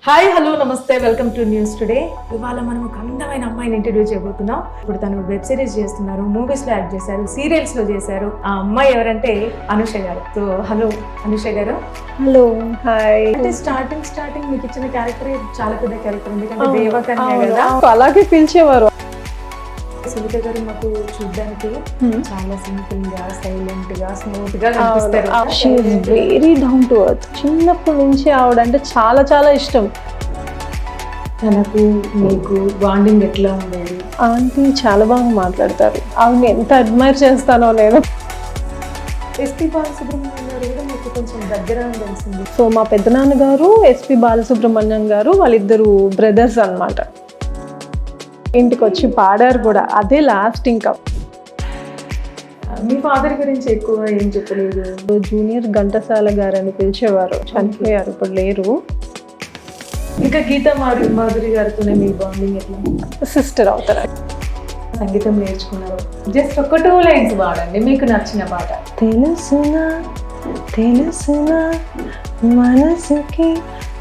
Hi hello నమస్తే welcome to news today. ఇవాళ మనం ఒక అందమైన అమ్మాయిని ఇంటర్వ్యూ చేయబోతున్నాం. ఇప్పుడు తను వెబ్ సిరీస్ చేస్తున్నారు, మూవీస్ లో యాక్ట్ చేశారు, సీరియల్స్ లో చేశారు. ఆ అమ్మాయి ఎవరంటే అనుష గారు. సో హలో అనుష గారు. Hello hi. అంటే స్టార్టింగ్ మీకు ఇచ్చిన క్యారెక్టర్ చాలా పెద్ద క్యారెక్టర్, ఎందుకంటే దేవకన్య కదా, అలాగే పిలిచేవారు. సునీత గారు మాకు చూడడానికి చాలా సింపుల్ గా, సైలెంట్ గా, స్మూత్ గా కనిపిస్తారు. Very down to earth. చిన్నప్పటి నుంచి ఆవిడ అంటే చాలా చాలా ఇష్టం. తనకు మీకు బాండింగ్ ఎట్లా ఉండేది? ఆంటీ చాలా బాగా మాట్లాడతారు. ఆవిడని ఎంత అడ్మైర్ చేస్తానో నేను. ఎస్పీ బాలసుబ్రహ్మణ్యం గారు కూడా మీకు కొంచెం దగ్గర అని తెలిసింది. సో మా పెద్దనాన్నగారు ఎస్పీ బాలసుబ్రహ్మణ్యం గారు, వాళ్ళిద్దరు బ్రదర్స్ అన్నమాట. ఇంటికి వచ్చి పాడారు కూడా, అదే లాస్ట్. ఇంకా మీ ఫాదర్ గురించి ఎక్కువ ఏం చెప్పలేదు? జూనియర్ ఘంటసాల గారు అని పిలిచేవారు, చనిపోయారు, ఇప్పుడు లేరు. ఇంకా గీతా మాధురి గారితోనే మీ బాండింగ్ ఎట్లా? సిస్టర్ అవుతారు. సంగీతం నేర్చుకున్నారు, జస్ట్ ఒక 2 లైన్స్ పాడండి మీకు నచ్చిన పాట. తెలుసునా తెలుసునా మనసుకి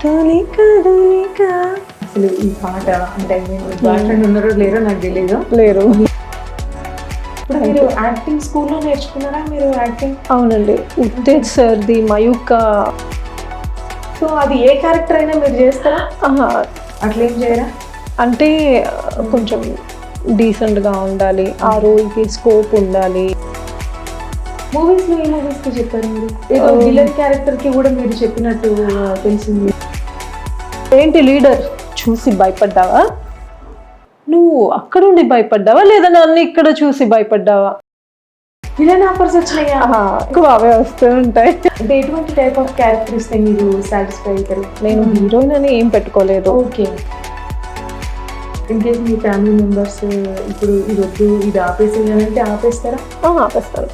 తొలి కదలిక. అసలు ఈ పాట అంటే బాయ్ ఫ్రెండ్ ఉన్నారో లేరో నాకు తెలియదు. లేరు. ఇప్పుడు మీరు యాక్టింగ్ స్కూల్లో నేర్చుకున్నారా మీరు యాక్టింగ్? అవునండి, ఉత్తేజ్ సార్ది మయూక. సో అది ఏ క్యారెక్టర్ అయినా మీరు చేస్తారా? అట్లేం చేయరా? అంటే కొంచెం డీసెంట్గా ఉండాలి, ఆ రోల్కి స్కోప్ ఉండాలి. మూవీస్ లో ఏ మూవీస్ కి చెప్పారు మీరు? ఏదో విలన్ క్యారెక్టర్ కి కూడా మీరు చెప్పినట్టు తెలిసింది. ఏంటి లీడర్ చూసి భయపడ్డావా? నువ్వు అక్కడుండి భయపడ్డావా లేదా నన్ను ఇక్కడ చూసి భయపడ్డావా? విలన్ ఆఫర్స్ వచ్చినాయా? ఎక్కువ అవే వస్తూ ఉంటాయి. అంటే ఎటువంటి టైప్ ఆఫ్ క్యారెక్టర్ ఇస్తే మీరు సాటిస్ఫై అవుతారు? నేను హీరోయిన్ అని ఏం పెట్టుకోలేదు. ఓకే. ఇన్కేస్ మీ ఫ్యామిలీ మెంబర్స్ ఇప్పుడు ఇది వద్దు, ఇది ఆపేసేయాలంటే ఆపేస్తారా? ఆపేస్తారు.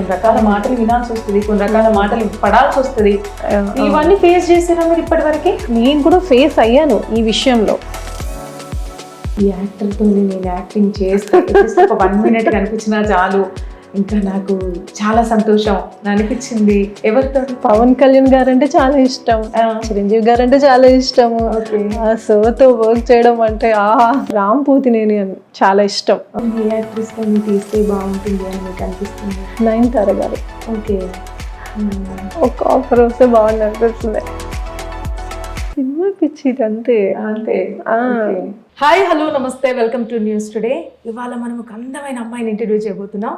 కొన్ని రకాల మాటలు వినాల్సి వస్తుంది, కొన్ని రకాల మాటలు పడాల్సి వస్తుంది. ఇవన్నీ ఫేస్ చేసారా మీరు ఇప్పటి వరకు? నేను కూడా ఫేస్ అయ్యాను ఈ విషయంలో. ఈ యాక్టర్తో నేను యాక్టింగ్ చేస్తే ఒక 1 minute కనిపించినా చాలు, ఇంకా నాకు చాలా సంతోషం అనిపించింది. ఎవరితో? పవన్ కళ్యాణ్ గారు అంటే చాలా ఇష్టం, చిరంజీవి గారు అంటే చాలా ఇష్టము. సోతో వర్క్ చేయడం అంటే రామ్ పోతినేని అని చాలా ఇష్టం. ఏ యాక్ట్రెస్ తో మీకు తీస్తే బాగుంటుంది అని మీకు అనిపిస్తుంది? నయనతార గారు. ఓకే. ఒక ఆఫర్ వస్తే బాగుంది అనిపిస్తుంది. సినిమా పిచ్చి ఇదంతే. అంతే. హాయ్ హలో నమస్తే వెల్కమ్ టు న్యూస్ టుడే. ఇవాళ మనం ఒక అందమైన అమ్మాయిని ఇంటర్వ్యూ చేయబోతున్నాం.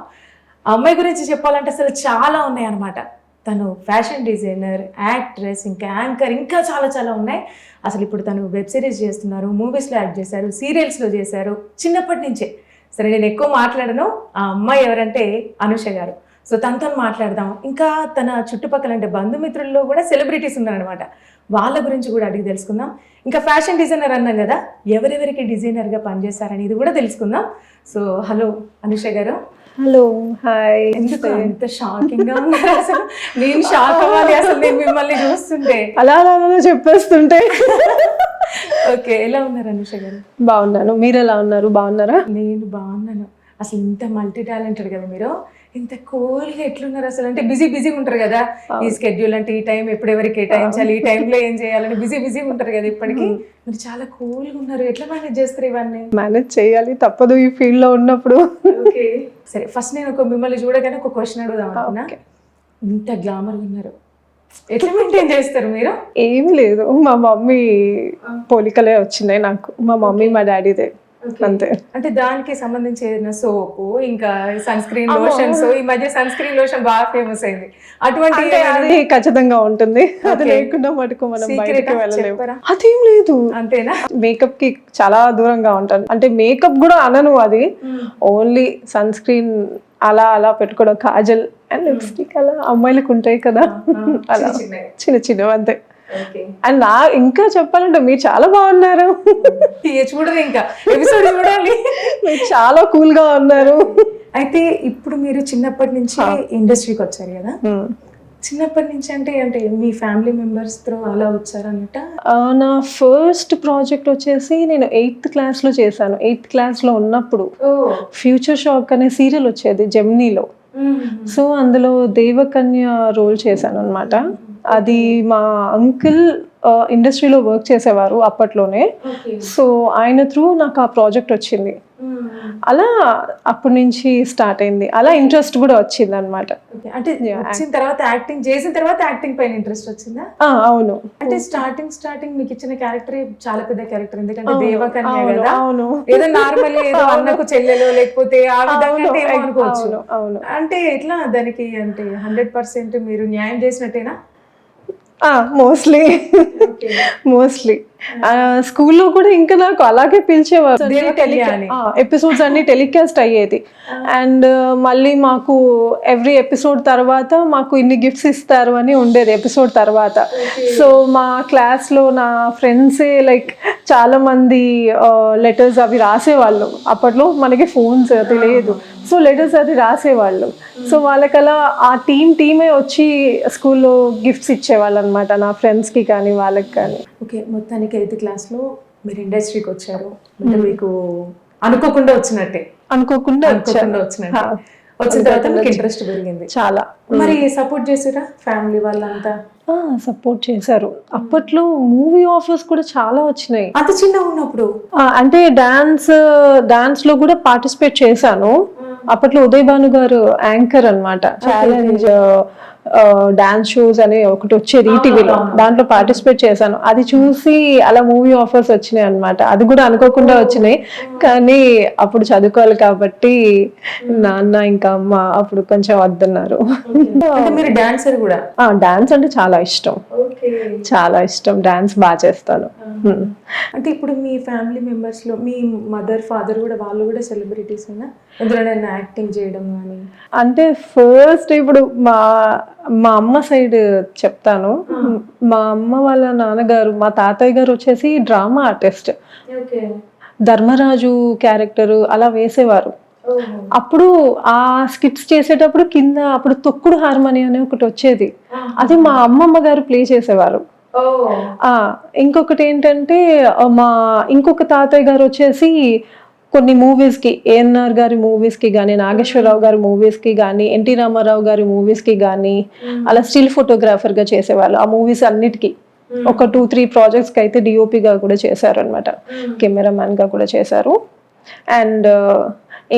ఆ అమ్మాయి గురించి చెప్పాలంటే అసలు చాలా ఉన్నాయి అన్నమాట. తను ఫ్యాషన్ డిజైనర్, యాక్ట్రెస్, ఇంకా యాంకర్, ఇంకా చాలా చాలా ఉన్నాయి. అసలు ఇప్పుడు తను వెబ్ సిరీస్ చేస్తున్నారు, మూవీస్లో యాక్ట్ చేశారు, సీరియల్స్లో చేశారు చిన్నప్పటి నుంచే. సరే నేను ఎక్కువ మాట్లాడను. ఆ అమ్మాయి ఎవరంటే అనుష గారు. సో తనతో మాట్లాడదాం. ఇంకా తన చుట్టుపక్కల అంటే బంధుమిత్రుల్లో కూడా సెలబ్రిటీస్ ఉన్నారనమాట, వాళ్ళ గురించి కూడా అడిగి తెలుసుకుందాం. ఇంకా ఫ్యాషన్ డిజైనర్ అన్నాం కదా, ఎవరెవరికి డిజైనర్గా పనిచేస్తారనేది కూడా తెలుసుకుందాం. సో హలో అనుష గారు. Hello hi. ఎందుకు అంత షాకింగ్ గా ఉన్నారు? అసలు నేను షాక్ అవ్వాలి అసలు నేను మిమ్మల్ని చూస్తుంటే. అలా చెప్పేస్తుంటే. ఓకే, ఎలా ఉన్నారు అనుష గారు? బాగున్నాను, మీరు ఎలా ఉన్నారు? బాగున్నారా? నేను బాగున్నాను. అసలు ఇంత మల్టీ టాలెంటెడ్ కదా మీరు, ఇంత కూల్గా ఎట్లున్నారు అసలు? అంటే బిజీగా ఉంటారు కదా, ఈ స్కెడ్యూల్ అంటే ఈ టైం ఎప్పుడు ఎవరికి కేటాయించాలి, ఈ టైంలో ఏం చేయాలని బిజీగా ఉంటారు కదా. ఇప్పటికీ మీరు చాలా కూల్గా ఉన్నారు. ఎట్లా మేనేజ్ చేస్తారు ఇవన్నీ? మేనేజ్ చేయాలి, తప్పదు ఈ ఫీల్డ్ లో ఉన్నప్పుడు. ఓకే సరే, ఫస్ట్ నేను మిమ్మల్ని చూడగానే ఒక క్వశ్చన్ అడుగుదాం అనుకున్నా. ఇంత గ్లామర్గా ఉన్నారు, ఎట్లా మెయింటైన్ చేస్తారు మీరు? ఏమీ లేదు, మా మమ్మీ పోలికలే వచ్చినాయి నాకు. మా మమ్మీ మా డాడీదే అంతే. అంటే దానికి సంబంధించి ఏదైనా సోపు, ఇంకా సన్ స్క్రీన్ లోషన్స్, ఈ మధ్య సన్ స్క్రీన్ లోషన్ బాగా ఫేమస్ అయింది, అటువంటి అది ఖచ్చితంగా ఉంటుంది. అది లేకుండా మటుకు మనం బయటకు వెళ్ళలేము. అదేం లేదు. అంతేనా? మేకప్ కి చాలా దూరంగా ఉంటాను. అంటే మేకప్ కూడా అనను, అది ఓన్లీ సన్ స్క్రీన్ అలా పెట్టుకోవడం, కాజల్ అండ్ లిప్స్టిక్ అలా అమ్మాయిలకు ఉంటాయి కదా, అలా చిన్న అంతే. అండ్ నా ఇంకా చెప్పాలంటే మీరు చాలా బాగున్నారు. చూడండి, ఇంకా ఎపిసోడ్ చూడాలి. మీరు చాలా కూల్ గా ఉన్నారు. అయితే ఇప్పుడు మీరు చిన్నప్పటి నుంచి ఇండస్ట్రీకి వచ్చారు కదా, చిన్నప్పటి నుంచి అంటే మీ ఫ్యామిలీ మెంబర్స్ తో అలా వచ్చారన్నట? నా ఫస్ట్ ప్రాజెక్ట్ వచ్చేసి నేను 8th క్లాస్లో చేశాను. 8th క్లాస్లో ఉన్నప్పుడు ఫ్యూచర్ షాక్ అనే సీరియల్ వచ్చేది జెమినీలో. సో అందులో దేవకన్య రోల్ చేశాను అనమాట. అది మా అంకుల్ ఇండస్ట్రీలో వర్క్ చేసేవారు అప్పట్లోనే. సో ఆయన త్రూ నాకు ఆ ప్రాజెక్ట్ వచ్చింది. అలా అప్పటి నుంచి స్టార్ట్ అయింది, అలా ఇంట్రెస్ట్ కూడా వచ్చింది అనమాట. అంటే వచ్చిన తర్వాత యాక్టింగ్ చేసిన తర్వాత యాక్టింగ్ పైన ఇంట్రెస్ట్ వచ్చిందా? అవును. అంటే స్టార్టింగ్ మీకు ఇచ్చిన క్యారెక్టర్ చాలా పెద్ద క్యారెక్టర్, ఎందుకంటే దేవకన్య కదా. అవును. ఏదో నార్మల్ ఏదో అన్నకు చెల్లెలు లేకపోతే ఆ విధంగా ఏమో అనుకోవచ్చు. అవును. అంటే ఎట్లా దానికి అంటే 100% మీరు న్యాయం చేసినట్టేనా? మోస్ట్లీ స్కూల్లో కూడా ఇంకా నాకు అలాగే పిలిచేవారు. ఎపిసోడ్స్ అన్ని టెలికాస్ట్ అయ్యేది. అండ్ మళ్ళీ మాకు ఎవ్రీ ఎపిసోడ్ తర్వాత మాకు ఇన్ని గిఫ్ట్స్ ఇస్తారు అని ఉండేది ఎపిసోడ్ తర్వాత. సో మా క్లాస్లో నా ఫ్రెండ్సే లైక్ చాలా మంది లెటర్స్ అవి రాసేవాళ్ళు. అప్పట్లో మనకి ఫోన్స్ తెలియదు, సో లెటర్స్ అది రాసేవాళ్ళు. సో వాళ్ళకలా ఆ టీమే వచ్చి స్కూల్లో గిఫ్ట్స్ ఇచ్చేవాళ్ళు అనమాట, నా ఫ్రెండ్స్కి కానీ వాళ్ళకి కానీ. ఓకే, మొత్తానికి 8th క్లాస్లో మీరు ఇండస్ట్రీకి వచ్చారు. అంటే మీకు అనుకోకుండా వచ్చినట్టే. అనుకోకుండా వచ్చినట్టే. వచ్చిన తర్వాత మీకు ఇంట్రెస్ట్ పెరిగింది చాలా. మరి సపోర్ట్ చేసారా ఫ్యామిలీ వాళ్ళంతా? సపోర్ట్ చేశారు. అప్పట్లో మూవీ ఆఫర్స్ కూడా చాలా వచ్చినాయి. అంత చిన్నగా ఉన్నప్పుడు అంటే డాన్స్ లో కూడా పార్టిసిపేట్ చేశాను. అప్పట్లో ఉదయ్ భాను గారు యాంకర్ అన్నమాట, ఛాలెంజ్ డాన్స్ షోస్ అని ఒకటి వచ్చేది ఈటీవీలో, దాంట్లో పార్టిసిపేట్ చేశాను. అది చూసి అలా మూవీ ఆఫర్స్ వచ్చినాయి అనమాట. అది కూడా అనుకోకుండా వచ్చినాయి, కానీ అప్పుడు చదువుకోవాలి కాబట్టి నాన్న ఇంకా అమ్మ అప్పుడు కొంచెం వద్దన్నారు. మీరు డాన్సర్ కూడా? డాన్స్ అంటే చాలా ఇష్టం, చాలా ఇష్టం. డాన్స్ బాగా చేస్తాను. అంటే ఇప్పుడు మీ ఫ్యామిలీ మెంబర్స్ లో మీ మదర్ ఫాదర్ కూడా వాళ్ళు కూడా సెలబ్రిటీస్ ఉన్నా ఎందులోనైనా యాక్టింగ్ చేయడం కానీ? అంటే ఫస్ట్ ఇప్పుడు మా అమ్మ సైడ్ చెప్తాను. మా అమ్మ వాళ్ళ నాన్నగారు, మా తాతయ్య గారు వచ్చేసి డ్రామా ఆర్టిస్ట్. ధర్మరాజు క్యారెక్టర్ అలా వేసేవారు. అప్పుడు ఆ స్కిట్స్ చేసేటప్పుడు కింద అప్పుడు తొక్కుడు హార్మోని అనే ఒకటి వచ్చేది, అది మా అమ్మమ్మ గారు ప్లే చేసేవారు. ఇంకొకటి ఏంటంటే ఇంకొక తాతయ్య గారు వచ్చేసి కొన్ని మూవీస్కి, ఏఎన్ఆర్ గారి మూవీస్కి కానీ, నాగేశ్వరరావు గారి మూవీస్కి కానీ, ఎన్టీ రామారావు గారి మూవీస్కి కానీ అలా స్టిల్ ఫోటోగ్రాఫర్గా చేసేవాళ్ళు. ఆ మూవీస్ అన్నిటికీ ఒక 2-3 ప్రాజెక్ట్స్కి అయితే డిఓపిగా కూడా చేశారు అనమాట, కెమెరామ్యాన్గా కూడా చేశారు. అండ్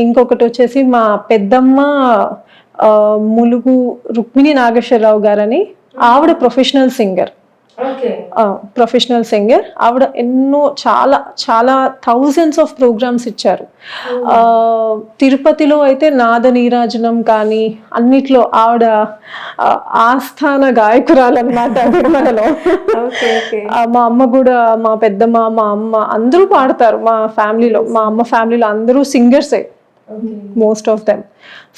ఇంకొకటి వచ్చేసి మా పెద్దమ్మ ములుగు రుక్మిణి నాగేశ్వరరావు గారని, ఆవిడ ప్రొఫెషనల్ సింగర్. ఆవిడ ఎన్నో చాలా చాలా థౌజండ్స్ ఆఫ్ ప్రోగ్రామ్స్ ఇచ్చారు. తిరుపతిలో అయితే నాద నీరాజనం కానీ అన్నిట్లో ఆవిడ ఆస్థాన గాయకురాలు అన్నమాట తిరుమలలో. మా అమ్మ కూడా, మా పెద్దమ్మ, మా అమ్మ అందరూ పాడతారు. మా అమ్మ ఫ్యామిలీలో అందరూ సింగర్సే, మోస్ట్ ఆఫ్ దెమ్.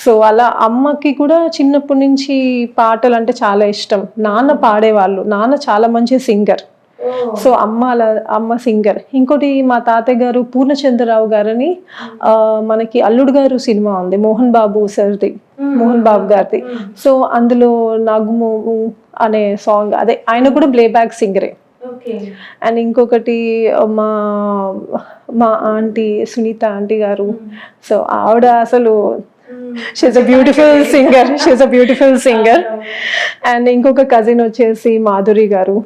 సో అలా అమ్మకి కూడా చిన్నప్పటి నుంచి పాటలు అంటే చాలా ఇష్టం. నాన్న పాడేవాళ్ళు, నాన్న చాలా మంచి సింగర్. సో అమ్మ సింగర్. ఇంకోటి మా తాతయ్య గారు పూర్ణచంద్రరావు గారని, మనకి అల్లుడు గారు సినిమా ఉంది మోహన్ బాబు గారిది. సో అందులో నగుమోము అనే సాంగ్, అదే ఆయన కూడా ప్లేబ్యాక్ సింగరే. అండ్ ఇంకొకటి మా aunty Sunitha aunty garu. So ఆవిడ అసలు she's a beautiful singer. And ఇంకొక కజిన్ వచ్చేసి మాధురి గారు.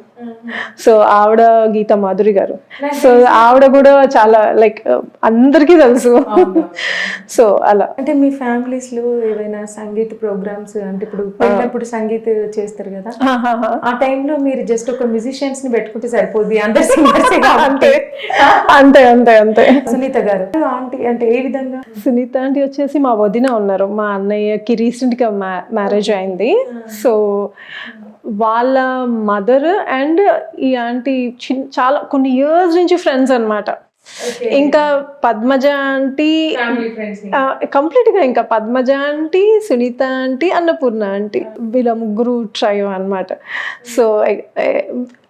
సో ఆవిడ గీతా మాధురి గారు. సో ఆవిడ కూడా చాలా లైక్ అందరికీ తెలుసు. సో అలా. అంటే మీ ఫ్యామిలీస్ లో ఏవైనా సంగీత ప్రోగ్రామ్స్, అంటే ఇప్పుడు పెళ్ళప్పుడు సంగీత చేస్తారు కదా, ఆ టైంలో మీరు జస్ట్ ఒక మ్యూజిషియన్స్ ని పెట్టుకుంటే సరిపోద్ది, అందరు సింగర్స్. అంతే. సునీత గారు ఆంటీ అంటే ఏ విధంగా? సునీత ఆంటీ వచ్చేసి మా వదిన ఉన్నారు, మా అన్నయ్యకి రీసెంట్ గా మ్యారేజ్ అయింది. సో వాళ్ళ మదర్ అండ్ ఈ ఆంటీ చాలా కొన్ని ఇయర్స్ నుంచి ఫ్రెండ్స్ అన్నమాట. ఇంకా పద్మజ ఆంటీ కంప్లీట్ గా, ఇంకా Padmaja aunty, Sunitha aunty, Annapurna aunty, వీళ్ళ ముగ్గురు ట్రయో అన్నమాట. సో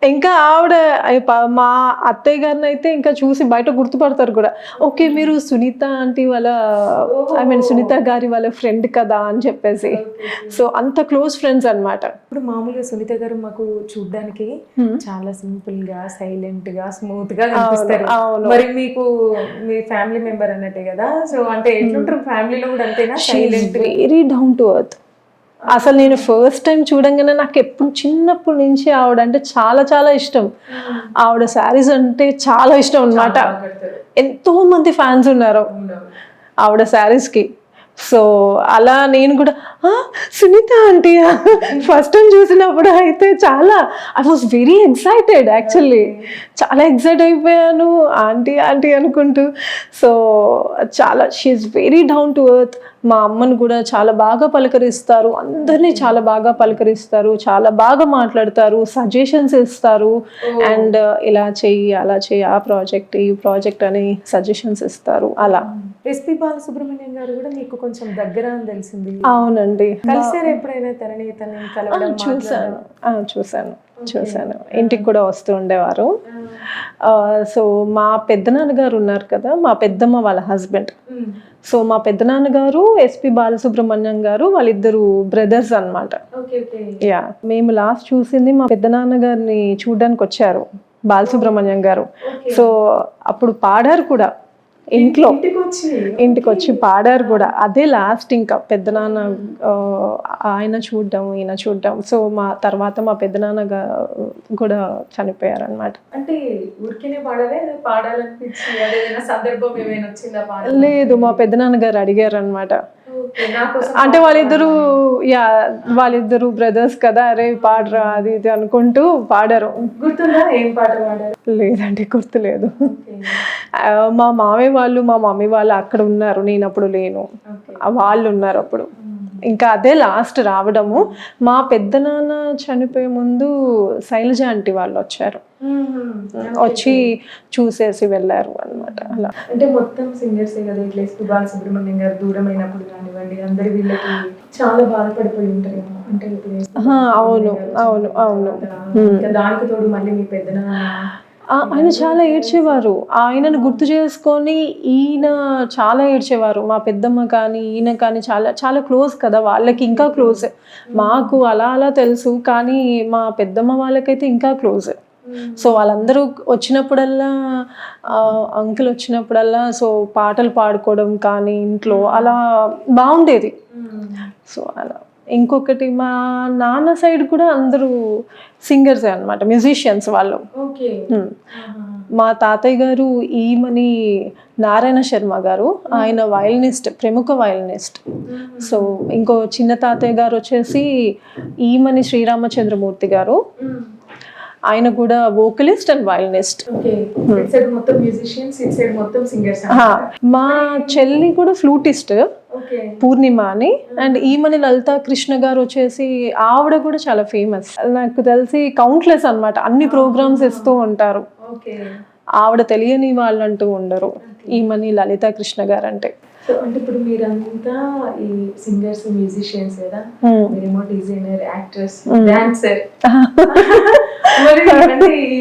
ఇంకా ఆవిడ మా అత్తయ్య గారిని అయితే ఇంకా చూసి బయట గుర్తుపడతారు కూడా, ఓకే మీరు సునీత ఆంటీ వాళ్ళ సునీత గారి వాళ్ళ ఫ్రెండ్ కదా అని చెప్పేసి. సో అంత క్లోజ్ ఫ్రెండ్స్ అన్నమాట. ఇప్పుడు మామూలుగా సునీత గారు మాకు చూడడానికి చాలా సింపుల్ గా, సైలెంట్ గా, స్మూత్ గా కనిపిస్తారు. మరి మీకు మీ ఫ్యామిలీ మెంబర్ అన్నట్టే కదా, సో అంటే ఎట్లుంటారు ఫ్యామిలీలో కూడా అంతేనా? Silent, very down to earth, అసలు నేను ఫస్ట్ టైం చూడంగానే నాకు ఎప్పుడు చిన్నప్పటి నుంచి ఆవిడ అంటే చాలా చాలా ఇష్టం. ఆవిడ శారీస్ అంటే చాలా ఇష్టం అన్నమాట. ఎంతో మంది ఫ్యాన్స్ ఉన్నారు ఆవిడ శారీస్కి. సో అలా నేను కూడా సునీత ఆంటీ ఫస్ట్ టైం చూసినప్పుడు అయితే చాలా I was very excited. Actually చాలా ఎక్సైట్ అయిపోయాను ఆంటీ ఆంటీ అనుకుంటూ. సో చాలా she's very down to earth. మా అమ్మను కూడా చాలా బాగా పలకరిస్తారు, అందరినీ చాలా బాగా పలకరిస్తారు, చాలా బాగా మాట్లాడతారు, సజెషన్స్ ఇస్తారు. అండ్ ఇలా చెయ్యి అలా చెయ్యి, ఆ ప్రాజెక్ట్ ఈ ప్రాజెక్ట్ అని సజెషన్స్ ఇస్తారు. అలా ఎస్పి బాలసుబ్రహ్మణ్యం గారు కూడా మీకు కొంచెం దగ్గర అని తెలిసింది. అవునండి. కలిసారు ఎప్పుడైనా తనని కలవడం? చూశాను ఇంటికి కూడా వస్తూ ఉండేవారు. సో మా పెద్దనాన్నగారు ఉన్నారు కదా, మా పెద్దమ్మ వాళ్ళ హస్బెండ్. సో మా పెద్దనాన్నగారు ఎస్పి బాలసుబ్రహ్మణ్యం గారు వాళ్ళిద్దరు బ్రదర్స్ అన్నమాట. యా, మేము లాస్ట్ చూసింది మా పెద్దనాన్నగారిని చూడడానికి వచ్చారు బాలసుబ్రహ్మణ్యం గారు. సో అప్పుడు పాడారు కూడా ఇంటికి వచ్చి పాడారు కూడా. అదే లాస్ట్. ఇంకా పెద్దనాన్న ఆయన చూడడం ఈయన చూడడం. సో మా తర్వాత మా పెద్దనాన్న కూడా చనిపోయారు అనమాట. అంటే ఊరికేనే పాడాలనిపించి సందర్భం ఏమైనా వచ్చిందా? లేదు, మా పెద్దనాన్న గారు అడిగారు అనమాట. అంటే వాళ్ళిద్దరు బ్రదర్స్ కదా, అరే పాడరా అది ఇది అనుకుంటూ పాడారు. గుర్తుందా ఏం పాట పాడారు? లేదండి, గుర్తులేదు. మా మామయ్య వాళ్ళు మా మమ్మీ వాళ్ళు అక్కడ ఉన్నారు, నేను అప్పుడు లేను. వాళ్ళు ఉన్నారు అప్పుడు. ఇంకా అదే లాస్ట్ రావడము. మా పెద్దనాన్న చనిపోయే ముందు శైలజ ఆంటీ వాళ్ళు వచ్చారు, వచ్చి చూసేసి వెళ్ళారు అనమాట. అలా అంటే మొత్తం సింగర్సే కదా ఇట్లా ఎస్పి బాలసుబ్రహ్మణ్యం గారు దూరమైనప్పుడు కానివ్వండి, అందరి వీళ్ళకి చాలా బాధపడిపోయి ఉంటారు. అంటే అవును అవును అవును. దానికి తోడు మళ్ళీ మీ పెద్దనాన్న ఆయన చాలా ఏడ్చేవారు. ఆయనను గుర్తు చేసుకొని ఈయన చాలా ఏడ్చేవారు. మా పెద్దమ్మ కానీ ఈయన కానీ చాలా చాలా క్లోజ్ కదా, వాళ్ళకి ఇంకా క్లోజ్. మాకు అలా అలా తెలుసు, కానీ మా పెద్దమ్మ వాళ్ళకైతే ఇంకా క్లోజ్. సో వాళ్ళందరూ వచ్చినప్పుడల్లా, అంకుల్ వచ్చినప్పుడల్లా సో పాటలు పాడుకోవడం కానీ ఇంట్లో అలా బాగుండేది. సో అలా. ఇంకొకటి మా నాన్న సైడ్ కూడా అందరూ సింగర్స్ అన్నమాట, మ్యూజిషియన్స్ వాళ్ళు. మా తాతయ్య గారు ఈమని నారాయణ శర్మ గారు, ఆయన వయలినిస్ట్, ప్రముఖ వయలినిస్ట్. సో ఇంకో చిన్న తాతయ్య గారు వచ్చేసి ఈమని శ్రీరామచంద్రమూర్తి గారు, ఆయన కూడా వోకలిస్ట్ అండ్ వయలినిస్ట్. మా చెల్లి కూడా ఫ్లూటిస్ట్, పూర్ణిమ అని. అండ్ ఈమని లలితా కృష్ణ గారు వచ్చేసి ఆవిడ కూడా చాలా ఫేమస్. నాకు తెలిసి కౌంట్లెస్ అన్నమాట, అన్ని ప్రోగ్రామ్స్ ఇస్తూ ఉంటారు. ఆవిడ తెలియని వాళ్ళంటూ ఉండరు ఈమని లలితా కృష్ణ గారు అంటే. అంటే ఇప్పుడు మీరంతా ఈ సింగర్స్ మ్యూజిషియన్స్ కదా, మీరేమో డిజైనర్, యాక్టర్స్, డాన్సర్. మరి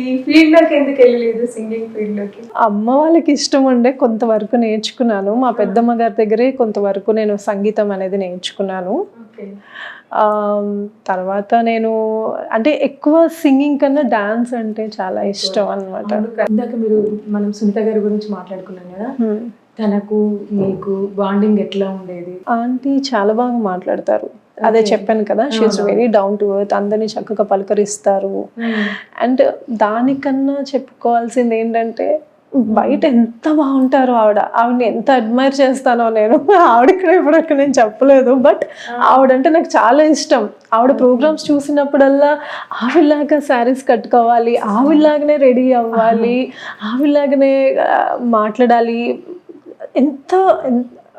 ఈ ఫీల్డ్ లోకి ఎందుకు వెళ్ళలేదు, సింగింగ్ ఫీల్డ్ లోకి? అమ్మ వాళ్ళకి ఇష్టం ఉండే కొంతవరకు నేర్చుకున్నాను. మా పెద్దమ్మ గారి దగ్గరే కొంతవరకు నేను సంగీతం అనేది నేర్చుకున్నాను. తర్వాత నేను అంటే ఎక్కువ సింగింగ్ కన్నా డాన్స్ అంటే చాలా ఇష్టం అన్నమాట. ఇందాక మనం సునీత గారి గురించి మాట్లాడుకున్నాం కదా, తనకు మీకు బాండింగ్ ఎట్లా ఉండేది? ఆంటీ చాలా బాగా మాట్లాడతారు, అదే చెప్పాను కదా, she's very down to earth, అందరినీ చక్కగా పలకరిస్తారు. అండ్ దానికన్నా చెప్పుకోవాల్సింది ఏంటంటే బయట ఎంత బాగుంటారో ఆవిడని ఎంత అడ్మైర్ చేస్తానో నేను. ఆవిడక్కడ ఎప్పుడక్కడ నేను చెప్పలేదు, బట్ ఆవిడంటే నాకు చాలా ఇష్టం. ఆవిడ ప్రోగ్రామ్స్ చూసినప్పుడల్లా ఆవిడలాగా శారీస్ కట్టుకోవాలి, ఆవిడలాగానే రెడీ అవ్వాలి, ఆవిడలాగానే మాట్లాడాలి.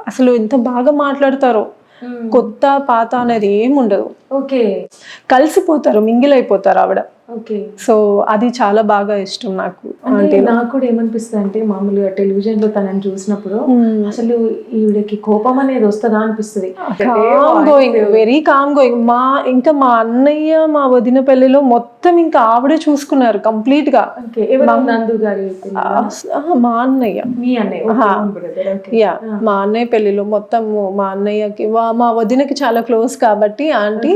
అసలు ఎంత బాగా మాట్లాడతారో. కొత్త పాత అనేది ఏముండదు, కలిసిపోతారు, మింగిల్ అయిపోతారు ఆవిడ. సో అది చాలా బాగా ఇష్టం నాకు. అంటే నాకు కూడా ఏమనిపిస్తుంది అంటే, మామూలుగా టెలివిజన్ లో తనని చూసినప్పుడు అసలు ఈవిడకి కోపం అనేది వస్తుందా అనిపిస్తుంది. Very calm going. ఇంకా మా అన్నయ్య మా వదిన పెళ్లిలో మొత్తం ఇంకా ఆవిడే చూసుకున్నారు కంప్లీట్ గా. నందు గారి మా అన్నయ్య, మీ అన్నయ్య, మా అన్నయ్య పెళ్లిలో మొత్తం మా అన్నయ్యకి మా వదినకి చాలా క్లోజ్ కాబట్టి ఆంటీ.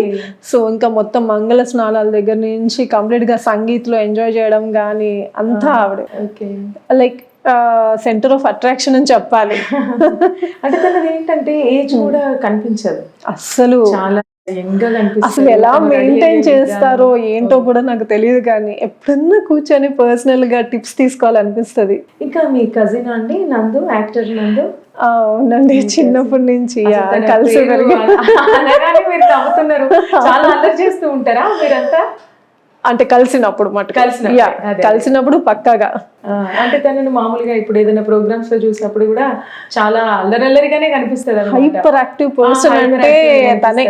సో ఇంకా మొత్తం మంగళ స్నానాల దగ్గర నుంచి కంప్లీట్ గా సంగీత్ లో ఎంజాయ్ చేయడం గానీ అంతా ఆవిడే. లైక్ సెంటర్ ఆఫ్ అట్రాక్షన్ అని చెప్పాలి. అంటే తనది ఏంటంటే ఏజ్ కూడా కనిపించదు అస్సలు. చాలా యంగ్గా కనిపిస్తారు. అసలు ఎలా తను రెడీ మెయింటైన్ అయ్యే చేస్తారో ఏంటో కూడా నాకు తెలియదు, కానీ ఎప్పుడన్నా కూర్చొని పర్సనల్ గా టిప్స్ తీసుకోవాలనిపిస్తుంది. ఇంకా మీ కజిన్ అండి నందు, యాక్టర్ నందు? అవునండి, చిన్నప్పటి నుంచి అసలు తన కలిసి పేరు పెరిగి అనగానే మీరు నవ్వుతున్నారు. చాలా అల్లరి చేస్తూ ఉంటారా మీరంతా? అంటే కలిసినప్పుడు మటుకు కలిసినప్పుడు, యా, కలిసినప్పుడు పక్కాగా. అంటే తనను మామూలుగా ఇప్పుడు ఏదైనా ప్రోగ్రామ్స్ లో చూసినప్పుడు కూడా చాలా అల్లరల్లరిగానే కనిపిస్తుంది అన్నమాట. హైపర్ యాక్టివ్ పర్సన్ అంటే తనే.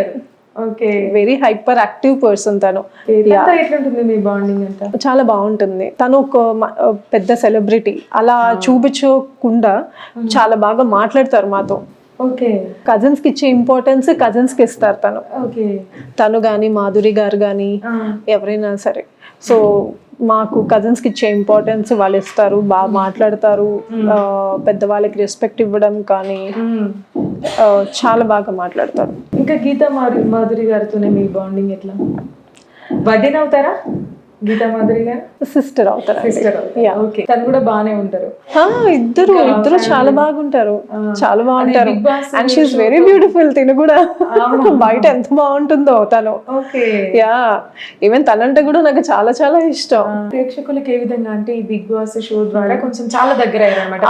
Okay, very hyper active person తను. ఎట్లుంటుంది మీ బాండింగ్ అంతా? చాలా బాగుంటుంది. తను ఒక పెద్ద సెలబ్రిటీ అలా చూపించకుండా చాలా బాగా మాట్లాడతారు మాతో. ఓకే, కజిన్స్ కి ఇచ్చే ఇంపార్టెన్స్ కజిన్స్ కి ఇస్తారు తను. ఓకే, తను కానీ మాధురి గారు కానీ ఎవరైనా సరే, సో మాకు కజిన్స్ కి ఇచ్చే ఇంపార్టెన్స్ వాళ్ళు ఇస్తారు, బాగా మాట్లాడతారు. పెద్దవాళ్ళకి రెస్పెక్ట్ ఇవ్వడం కానీ చాలా బాగా మాట్లాడతారు. ఇంకా గీతా మాధురి గారితోనే మీ బాండింగ్ ఎట్లా? వదిన అవుతారా గీతా మాధురి గారు? సిస్టర్ అవుతారు. సిస్టర్. ఓకే, తను కూడా బాగానే ఉంటారు. ఇద్దరు చాలా బాగుంటారు, చాలా బాగుంటారు. And she's very beautiful. తిను కూడా బయట ఎంత బాగుంటుందో తను. ఓకే, యా, ఈవెన్ తనంటే కూడా నాకు చాలా చాలా ఇష్టం. ప్రేక్షకులకి ఏ విధంగా అంటే ఈ బిగ్ బాస్ షో ద్వారా కొంచెం చాలా దగ్గర అయ్యారన్నమాట.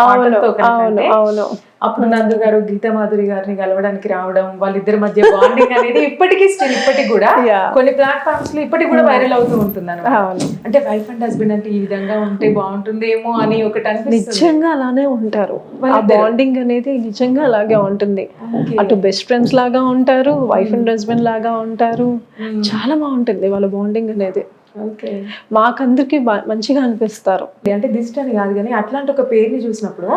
అవును. అప్పుడు నందు గారు గీతా మాధురి గారిని కలవడానికి రావడం, వాళ్ళిద్దరి మధ్య బాండింగ్ అనేది ఇప్పటికీ ఇప్పటికి కూడా కొన్ని ప్లాట్ఫామ్స్ లో ఇప్పటికి కూడా వైరల్ అవుతూ ఉంటుంది అన్నమాట. అంటే వైఫ్ అండ్ హస్బెండ్ అంటే ఈ విధంగా ఉంటే బాగుంటుందేమో అని ఒకటి అనిపిస్తుంది. నిజంగా అలానే ఉంటారు. ఆ బాండింగ్ అనేది నిజంగా అలాగే ఉంటుంది. అటు బెస్ట్ ఫ్రెండ్స్ లాగా ఉంటారు, వైఫ్ అండ్ హస్బెండ్ లాగా ఉంటారు. చాలా బాగుంటుంది వాళ్ళ బాండింగ్ అనేది. మాకందరికి మంచిగా అనిపిస్తారు. అంటే దిష్టి అని కాదు కానీ అట్లాంటి ఒక పేరుని చూసినప్పుడు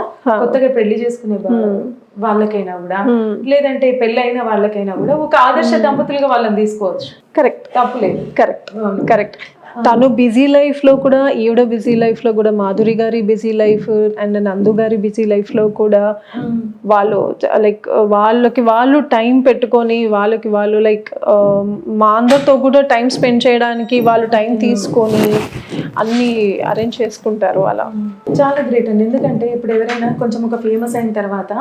కొత్తగా పెళ్లి చేసుకునే వాళ్ళకైనా కూడా, లేదంటే పెళ్లి అయిన వాళ్ళకైనా కూడా ఒక ఆదర్శ దంపతులుగా వాళ్ళని తీసుకోవచ్చు. కరెక్ట్, తప్పులేదు. కరెక్ట్. తను బిజీ లైఫ్ లో కూడా, ఈవిడ బిజీ లైఫ్ లో కూడా, మాధురి గారి బిజీ లైఫ్ అండ్ నందు గారి బిజీ లైఫ్ లో కూడా వాళ్ళు లైక్ వాళ్ళు టైం పెట్టుకొని వాళ్ళు లైక్ మా అందరితో కూడా టైం స్పెండ్ చేయడానికి వాళ్ళు టైం తీసుకొని అన్ని అరేంజ్ చేసుకుంటారు. అలా చాలా గ్రేట్ అండి. ఎందుకంటే ఇప్పుడు ఎవరైనా కొంచెం ఒక ఫేమస్ అయిన తర్వాత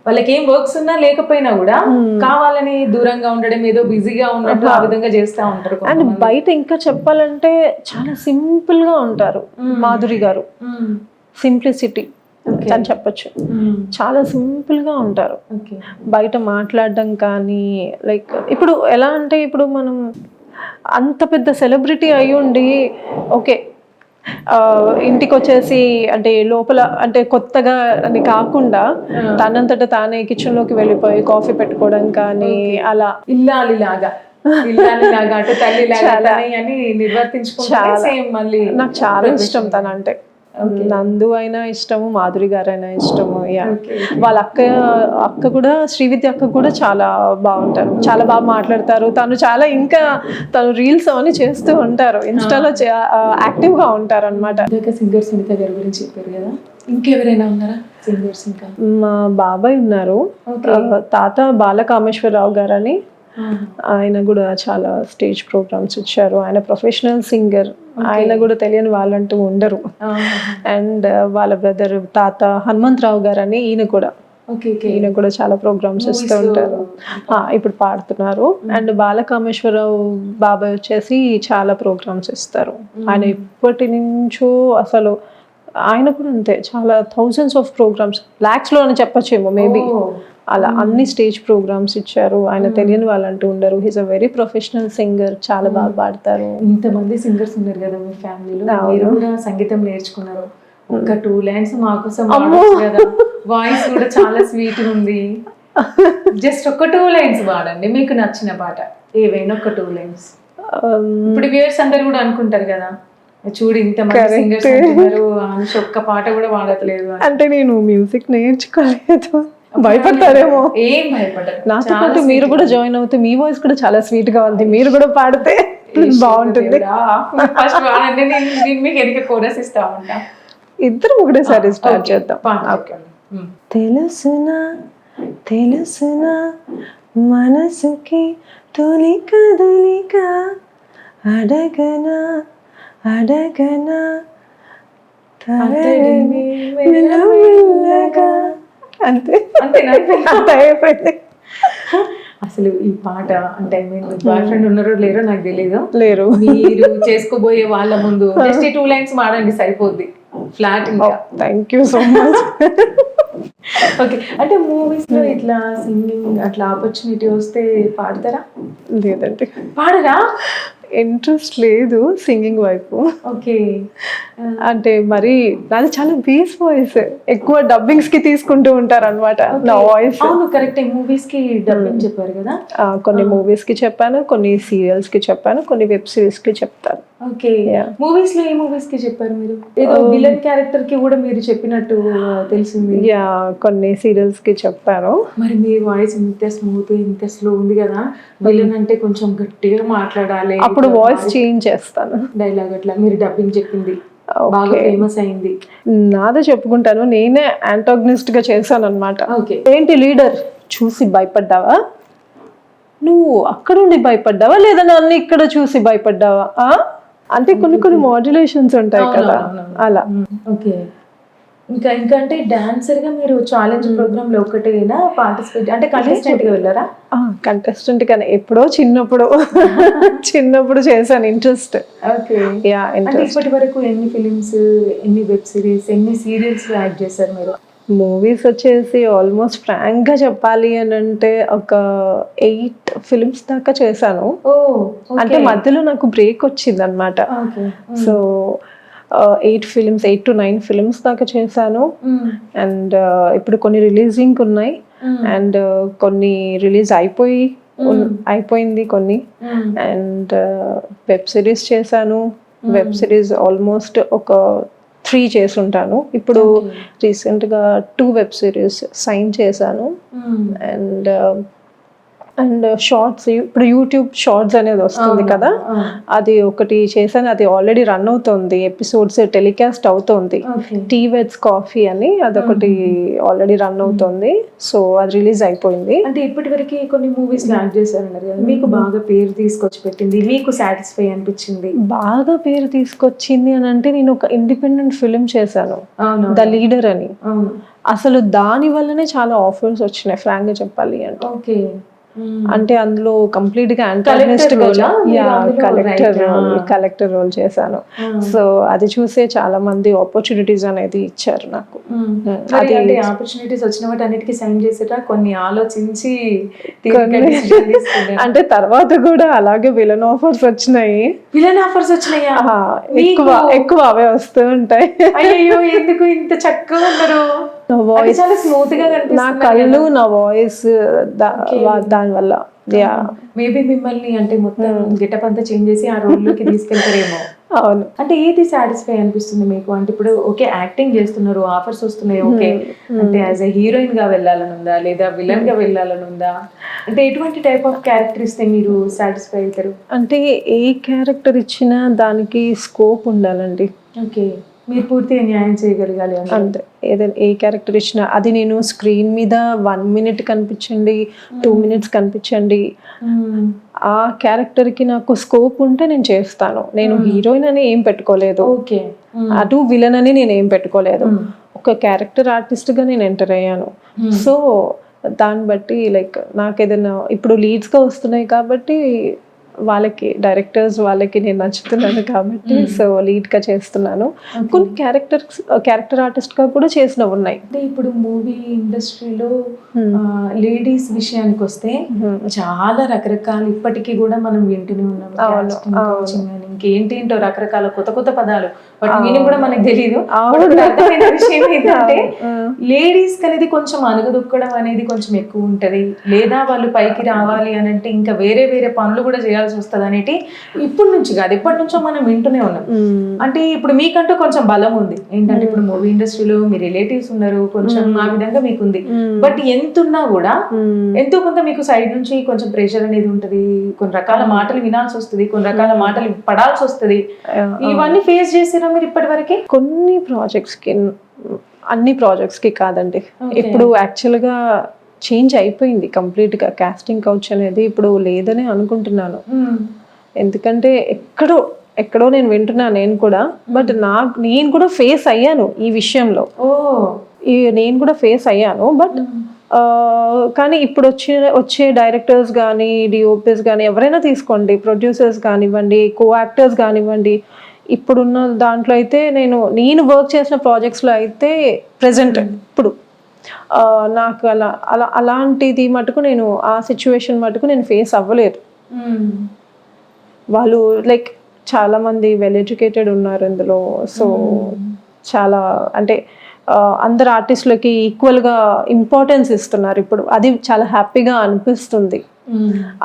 వాళ్ళకి ఏం వర్క్స్ ఉన్నా లేకపోయినా కూడా కావాలని దూరంగా ఉండడం, ఏదో బిజీగా ఉన్నట్టు ఆ విధంగా చేస్తూ ఉంటారు. అండ్ బయట ఇంకా చెప్పాలంటే చాలా సింపుల్ గా ఉంటారు మాధురి గారు. సింప్లిసిటీ అని చెప్పచ్చు. చాలా సింపుల్ గా ఉంటారు. బయట మాట్లాడడం కానీ లైక్ ఇప్పుడు ఎలా అంటే, ఇప్పుడు మనం అంత పెద్ద సెలబ్రిటీ అయి ఉండి ఓకే ఇంటికి వచ్చేసి అంటే లోపల అంటే కొత్తగా అని కాకుండా తనంతట తానే కిచెన్ లోకి వెళ్ళిపోయి కాఫీ పెట్టుకోవడం కానీ అలా ఇల్లాలిలాగా అటు తల్లిలాగా అని నిర్వర్తించుకుంటే మళ్ళీ నాకు చాలా ఇష్టం తనంటే. నందు అయినా ఇష్టము, మాధురి గారు అయినా ఇష్టము. వాళ్ళ అక్క కూడా, శ్రీవిద్య అక్క కూడా చాలా బాగుంటారు, చాలా బాగా మాట్లాడతారు. తను రీల్స్ అవన్నీ చేస్తూ ఉంటారు, ఇన్స్టాలో యాక్టివ్ గా ఉంటారు అనమాట. సింగర్ సునీత గారి గురించి చెప్పారు కదా, ఇంకెవరైనా ఉన్నారా సింగర్స్? ఇంకా మా బాబాయ్ ఉన్నారు, తాత బాలకామేశ్వరరావు గారు అని. ఆయన కూడా చాలా స్టేజ్ ప్రోగ్రామ్స్ ఇచ్చారు. ఆయన ప్రొఫెషనల్ సింగర్. ఆయన కూడా తెలియని వాళ్ళంటూ ఉండరు. అండ్ వాళ్ళ బ్రదర్ తాత హనుమంతరావు గారు అని, ఈయన కూడా చాలా ప్రోగ్రామ్స్ ఇస్తూ ఉంటారు. ఇప్పుడు పాడుతున్నారు. అండ్ బాలకామేశ్వరరావు బాబాయ్ వచ్చేసి చాలా ప్రోగ్రామ్స్ ఇస్తారు. ఆయన ఇప్పటి నుంచో అసలు ఆయన కూడా అంతే, చాలా థౌజండ్స్ ఆఫ్ ప్రోగ్రామ్స్, లాక్స్ లో అని చెప్పచ్చేమో మేబీ, అలా అన్ని స్టేజ్ ప్రోగ్రామ్స్ ఇచ్చారు. ఆయన తెలియని వాళ్ళంటూ ఉండరు. He's a very professional singer, చాలా బాగా పాడతారు. ఇంతమంది సింగర్స్ ఉన్నారు కదా మీ ఫ్యామిలీలో, మీరు కూడా సంగీతం నేర్చుకున్నారు. ఒక 2 లైన్స్ మా కోసం కదా, వాయిస్ కూడా చాలా స్వీట్ ఉంది. జస్ట్ ఒక 2 లైన్స్ పాడండి, మీకు నచ్చిన పాట ఏవైనా ఒక 2 లైన్స్. ఇప్పుడు వ్యూయర్స్ అందరు కూడా అనుకుంటారు కదా, చూడు ఇంతమంది సింగర్స్ అంటున్నారు, ఒక్క పాట కూడా పాడట్లేదు అంటే. నేను మ్యూజిక్ నేర్చుకోలేదు, భయపడతారేమో. ఏం భయపడరు, నాతో పాటు మీరు కూడా జాయిన్ అవుతే మీ వాయిస్ కూడా చాలా స్వీట్ గా ఉంది, మీరు కూడా పాడితే బాగుంటుంది. ఫస్ట్ పాడండి, నేను మీకు ఎన్ని కోరస్ ఇస్తా ఉంటా. ఇద్దరు ఒకటేసారి స్టార్ట్ చేద్దాం. తెలుసునా మనసుకి తొలి కదలిక, అడగనా అంతే అయిపోయింది. అసలు ఈ పాట అంటే ఐ మీన్ బాయ్ ఫ్రెండ్ ఉన్నారో లేరో నాకు తెలియదు, లేరు. మీరు చేసుకోబోయే వాళ్ళ ముందు జస్ట్ 2 లైన్స్ మాడండి సరిపోద్ది, ఫ్లాట్ ఇంకా. Thank you so much. Okay, అంటే మూవీస్ లో ఇట్లా సింగింగ్ అట్లా ఆపర్చునిటీ వస్తే పాడతారా? లేదండి, పాడరా? ఇంట్రెస్ట్ లేదు సింగింగ్ వైపు. ఓకే, అంటే మరి నాది చాలా బేస్ వాయిస్, ఎక్కువ డబ్బింగ్స్ కి తీసుకుంటూ ఉంటారు అనమాట నా వాయిస్. అవును కరెక్ట్. మూవీస్ కి డబ్బింగ్ చెప్పారు కదా. కొన్ని మూవీస్ కి చెప్పాను, కొన్ని సీరియల్స్ కి చెప్పాను, కొన్ని వెబ్ సిరీస్ కి చెప్తాను. ఓకే, మూవీస్ లో ఏ మూవీస్ కి చెప్పారు మీరు? ఏదో విలన్ క్యారెక్టర్ కి కూడా మీరు చెప్పినట్టు తెలిసింది. యా, కొన్ని సీరియల్స్ కి చెప్పాను. మరి మీ వాయిస్ ఇంత స్మూత్ ఇంత స్లో ఉంది కదా, విలన్ అంటే కొంచెం గట్టిగా మాట్లాడాలి, అప్పుడు వాయిస్ చేంజ్ చేస్తాను. డైలాగ్ అట్లా మీరు డబ్బింగ్ చెప్పింది బాగా ఫేమస్ అయింది. నాదే చెప్పుకుంటాను, నేనే యాంటాగనిస్ట్ గా చేశాను అనమాట. ఓకే, ఏంటి లీడర్ చూసి భయపడ్డావా, నువ్వు అక్కడుండి భయపడ్డావా లేదా నన్ను ఇక్కడ చూసి భయపడ్డావా, అంటే కొన్ని మాడ్యులేషన్స్ ఉంటాయి కదా అలా. ఓకే, ఇంకా అంటే డాన్సర్ గా మీరు ఛాలెంజ్ ప్రోగ్రామ్ లో ఒకటేనా పార్టిసిపేట్, అంటే కంటెస్టెంట్ గా వెళ్ళారా? కంటెస్టెంట్ కానీ ఎప్పుడో చిన్నప్పుడు చేశాను, ఇంట్రెస్ట్. ఓకే, యా, అంటే ఇప్పటి వరకు ఎన్ని ఫిలిమ్స్, ఎన్ని వెబ్ సిరీస్, ఎన్ని సీరియల్స్ యాక్ట్ చేశారు మీరు? మూవీస్ వచ్చేసి ఆల్మోస్ట్ ఫ్రాంక్ గా చెప్పాలి అని అంటే ఒక 8 ఫిలిమ్స్ దాకా చేశాను. అంటే మధ్యలో నాకు బ్రేక్ వచ్చింది అనమాట. సో 8 to 9 ఫిలిమ్స్ దాకా చేశాను. అండ్ ఇప్పుడు కొన్ని రిలీజింగ్ ఉన్నాయి, అండ్ కొన్ని రిలీజ్ అయిపోయింది కొన్ని. అండ్ వెబ్ సిరీస్ చేశాను. వెబ్ సిరీస్ ఆల్మోస్ట్ ఒక 3 చేసుంటాను. ఇప్పుడు రీసెంట్గా 2 వెబ్ సిరీస్ సైన్ చేశాను. అండ్ షార్ట్స్, ఇప్పుడు యూట్యూబ్ షార్ట్స్ అనేది వస్తుంది కదా, అది ఒకటి చేశాను. అది ఆల్రెడీ రన్ అవుతుంది, ఎపిసోడ్స్ టెలికాస్ట్ అవుతుంది. టీ విత్ కాఫీ అని అదొకటి ఆల్రెడీ రన్ అవుతుంది. సో అది రిలీజ్ అయిపోయింది. అంటే ఇప్పటి వరకు కొన్ని మూవీస్ యాక్ట్ చేశారన్నారు కదా, మీకు బాగా పేరు తీసుకొచ్చి పెట్టింది, మీకు సాటిస్ఫై అనిపించింది? బాగా పేరు తీసుకొచ్చింది అని అంటే నేను ఒక ఇండిపెండెంట్ ఫిల్మ్ చేశాను, ద లీడర్ అని. అసలు దాని వల్లనే చాలా ఆఫర్స్ వచ్చినాయి ఫ్రాంక్ గా చెప్పాలి అంటే. ఓకే, అంటే అందులో కంప్లీట్ గా కలెక్టర్ రోల్ చేశాను. సో అది చూసే చాలా మంది ఆపర్చునిటీస్ అనేది ఇచ్చారు నాకు. ఆపర్చునిటీస్ వచ్చిన వాటి అన్నిటికీ సైన్ చేసేట కొన్ని ఆలోచించి అంటే తర్వాత కూడా అలాగే విలన్ ఆఫర్స్ వచ్చినాయి. ఎక్కువ అవే వస్తూ ఉంటాయి. అయ్యో, ఎందుకు ఇంత చక్కగా ఉన్నారు, చాలా స్మూత్ గా నా కళ్ళు, నా వాయిస్ దానివల్ల. మేబీ మిమ్మల్ని అంటే మొత్తం గెటప్ అంతా చేంజ్ చేసి ఆ రోల్ లోకి తీసుకెళ్తారేమో. అవును. అంటే ఏది సాటిస్ఫై అనిపిస్తుంది మీకు? అంటే ఇప్పుడు ఓకే యాక్టింగ్ చేస్తున్నారు, ఆఫర్స్ వస్తున్నాయి, ఓకే, అంటే యాజ్ ఎ హీరోయిన్ గా వెళ్ళాలని ఉందా లేదా విలన్ గా వెళ్ళాలని ఉందా? అంటే ఎటువంటి టైప్ ఆఫ్ క్యారెక్టర్ ఇస్తే మీరు సాటిస్ఫై అవుతారు? అంటే ఏ క్యారెక్టర్ ఇచ్చినా దానికి స్కోప్ ఉండాలండి. ఓకే, మీరు పూర్తిగా న్యాయం చేయగలగాలి అంతే. ఏదైనా ఏ క్యారెక్టర్ ఇచ్చినా అది నేను స్క్రీన్ మీద 1 minute కనిపించండి, 2 minutes కనిపించండి, ఆ క్యారెక్టర్ కి నాకు స్కోప్ ఉంటే నేను చేస్తాను. నేను హీరోయిన్ అని ఏం పెట్టుకోలేదు, అటు విలన్ అని నేను ఏం పెట్టుకోలేదు. ఒక క్యారెక్టర్ ఆర్టిస్ట్ గా నేను ఎంటర్ అయ్యాను. సో దాన్ని బట్టి లైక్ నాకు ఏదైనా ఇప్పుడు లీడ్స్ గా వస్తున్నాయి కాబట్టి వాళ్ళకి డైరెక్టర్స్ వాళ్ళకి నేను నచ్చుతున్నాను కాబట్టి సో లీడ్ గా చేస్తున్నాను. కొన్ని క్యారెక్టర్ ఆర్టిస్ట్ గా కూడా చేసినవి ఉన్నాయి. అంటే ఇప్పుడు మూవీ ఇండస్ట్రీలో లేడీస్ విషయానికి వస్తే చాలా రకరకాల ఇప్పటికీ కూడా మనం వింటూనే ఉన్నాం. ఇంకేంటేంటో రకరకాల కొత్త పదాలు, బట్ మీనింగ్ కూడా మనకు తెలియదు. అర్థమైన విషయం ఏంటంటే లేడీస్ అనేది కొంచెం అనగదొక్కడం అనేది కొంచెం ఎక్కువ ఉంటది, లేదా వాళ్ళు పైకి రావాలి అని అంటే ఇంకా వేరే పనులు కూడా చేయాల్సి వస్తుంది అనేటి ఇప్పటి నుంచి కాదు ఎప్పటి నుంచో మనం వింటూనే ఉన్నాం. అంటే ఇప్పుడు మీకంటూ కొంచెం బలం ఉంది ఏంటంటే ఇప్పుడు మూవీ ఇండస్ట్రీలో మీ రిలేటివ్స్ ఉన్నారు, కొంచెం ఆ విధంగా మీకుంది. బట్ ఎంతున్నా కూడా ఎంతో కొంత మీకు సైడ్ నుంచి కొంచెం ప్రెషర్ అనేది ఉంటది, కొన్ని రకాల మాటలు వినాల్సి వస్తుంది, కొన్ని రకాల మాటలు పడాల్సి వస్తుంది. ఇవన్నీ ఫేస్ చేసినా మీరు ఇప్పటి వరకే? కొన్ని ప్రాజెక్ట్స్ కి, అన్ని ప్రాజెక్ట్స్ కి కాదండి. ఇప్పుడు యాక్చువల్ గా చేంజ్ అయిపోయింది కంప్లీట్ గా. కాస్టింగ్ కౌచ్ అనేది ఇప్పుడు లేదని అనుకుంటున్నాను. ఎందుకంటే ఎక్కడో నేను వింటున్నా నేను కూడా, బట్ నేను కూడా ఫేస్ అయ్యాను ఈ విషయంలో. నేను కూడా ఫేస్ అయ్యాను, బట్ కానీ ఇప్పుడు వచ్చే డైరెక్టర్స్ కానీ డిఓపిస్ కానీ ఎవరైనా తీసుకోండి, ప్రొడ్యూసర్స్ కానివ్వండి, కో యాక్టర్స్ కానివ్వండి, ఇప్పుడున్న దాంట్లో అయితే నేను వర్క్ చేసిన ప్రాజెక్ట్స్లో అయితే ప్రజెంట్ ఇప్పుడు నాకు అలాంటిది మటుకు నేను ఆ సిచ్యువేషన్ మటుకు నేను ఫేస్ అవ్వలేదు. వాళ్ళు లైక్ చాలామంది వెల్ ఎడ్యుకేటెడ్ ఉన్నారు ఇందులో. సో చాలా అంటే అందరు ఆర్టిస్టులకి ఈక్వల్గా ఇంపార్టెన్స్ ఇస్తున్నారు ఇప్పుడు. అది చాలా హ్యాపీగా అనిపిస్తుంది.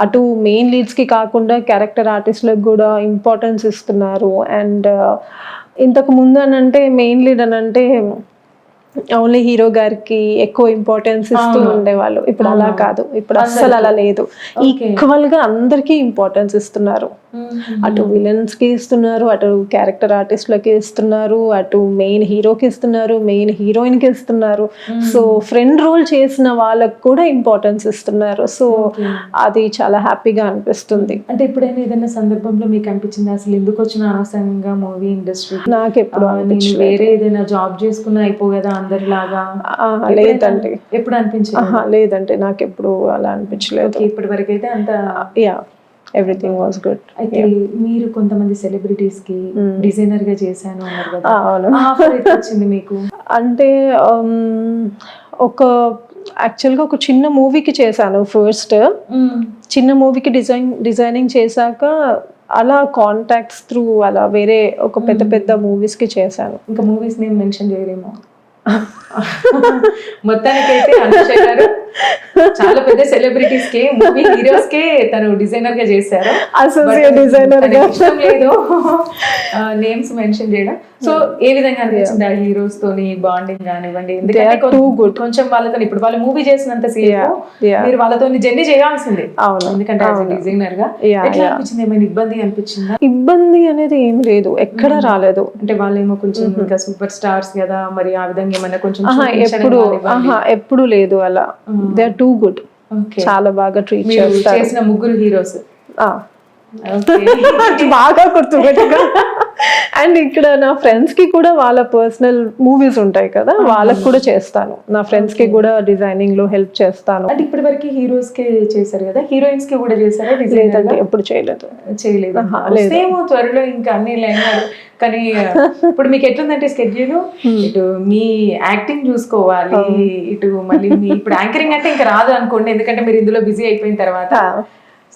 అటు మెయిన్ లీడ్స్కి కాకుండా క్యారెక్టర్ ఆర్టిస్టులకు కూడా ఇంపార్టెన్స్ ఇస్తున్నారు. అండ్ ఇంతకు ముందు అని అంటే మెయిన్ లీడ్ అని అంటే ఓన్లీ హీరో గారికి ఎక్కువ ఇంపార్టెన్స్ ఇస్తూ ఉండేవాళ్ళు. ఇప్పుడు అలా కాదు, ఇప్పుడు అస్సలు అలా లేదు. ఈక్వల్ గా అందరికీ ఇంపార్టెన్స్ ఇస్తున్నారు. అటు విలన్స్ కి ఇస్తున్నారు, అటు క్యారెక్టర్ ఆర్టిస్టులకి ఇస్తున్నారు, అటు మెయిన్ హీరోకి ఇస్తున్నారు, మెయిన్ హీరోయిన్ కి ఇస్తున్నారు. సో ఫ్రెండ్ రోల్ చేసిన వాళ్ళకు కూడా ఇంపార్టెన్స్ ఇస్తున్నారు. సో అది చాలా హ్యాపీగా అనిపిస్తుంది. అంటే ఎప్పుడైనా ఏదైనా సందర్భంలో మీకు అనిపించింది అసలు ఎందుకు వచ్చిన అనవసరంగా మూవీ ఇండస్ట్రీ, నాకు ఎప్పుడు వేరే ఏదైనా జాబ్ చేసుకున్నా అయిపో కదా అందరిలాగా? లేదండి, ఎప్పుడు అనిపించింది? లేదండి, నాకు ఎప్పుడు అలా అనిపించలేదు. ఇప్పటి వరకు అయితే అంత ఎవ్రీథింగ్ వాస్ గుడ్. అయితే మీరు కొంతమంది సెలబ్రిటీస్ కి డిజైనర్ గా చేశాను అన్నారు కదా, ఆఫర్ ఎప్పుడు వచ్చింది మీకు? అంటే యాక్చువల్గా ఒక చిన్న మూవీకి చేశాను ఫస్ట్. చిన్న మూవీకి డిజైనింగ్ చేశాక అలా కాంటాక్ట్స్ త్రూ అలా వేరే ఒక పెద్ద మూవీస్కి చేశాను. ఇంకా మూవీస్ నేమ్ మెన్షన్ చేయలేమో. మొత్తానికైతే అనుష గారు చాలా పెద్ద సెలబ్రిటీస్ కి, మూవీ హీరోస్ కే తను డిజైనర్ గా చేశారు. అసోసియేట్ డిజైనర్ గా ఇష్టం లేదు నేమ్స్ మెన్షన్ చేయడం. సో ఏ విధంగా అనిపించింది ఆ హీరోస్ తోని బాండింగ్ కానివ్వండి? ఎందుకంటే కొంచెం వాళ్ళతో ఇప్పుడు వాళ్ళు మూవీ చేసినంత సేపు మీరు వాళ్ళతో జర్నీ చేయాల్సిందే. అవును, ఎందుకంటే డిజైనర్ గా ఎట్లా అనిపించింది? ఏమైనా ఇబ్బంది అనిపించిందా? ఇబ్బంది అనేది ఏం లేదు, ఎక్కడ రాలేదు. అంటే వాళ్ళేమో కొంచెం ఇంకా సూపర్ స్టార్స్ కదా, మరి ఆ విధంగా ఏమైనా కొంచెం ఎప్పుడు లేదు అలా. దే ఆర్ టూ గుడ్, చాలా బాగా ట్రీట్ చేస్తారు. చేసిన ముగ్గురు హీరోస్ బాగా గుర్తుపెట్టుగా. అండ్ ఇక్కడ నా ఫ్రెండ్స్ కి కూడా వాళ్ళ పర్సనల్ మూవీస్ ఉంటాయి కదా, వాళ్ళకి కూడా చేస్తాను. నా ఫ్రెండ్స్ కి కూడా డిజైనింగ్ లో హెల్ప్ చేస్తాను. అంటే ఇప్పటి వరకు హీరోస్ కి చేశారు కదా, హీరోయిన్స్ కి కూడా చేశారా? లేదండి, ఎప్పుడు చేయలేదు. సేమ్ త్వరలో ఇంకా అన్ని లైనారు. కానీ ఇప్పుడు మీకు ఎట్లుందంటే స్కెడ్యూల్, ఇటు మీ యాక్టింగ్ చూసుకోవాలి, ఇటు మళ్ళీ ఇప్పుడు యాంకరింగ్ అంటే ఇంకా రాదు అనుకోండి, ఎందుకంటే మీరు ఇందులో బిజీ అయిపోయిన తర్వాత.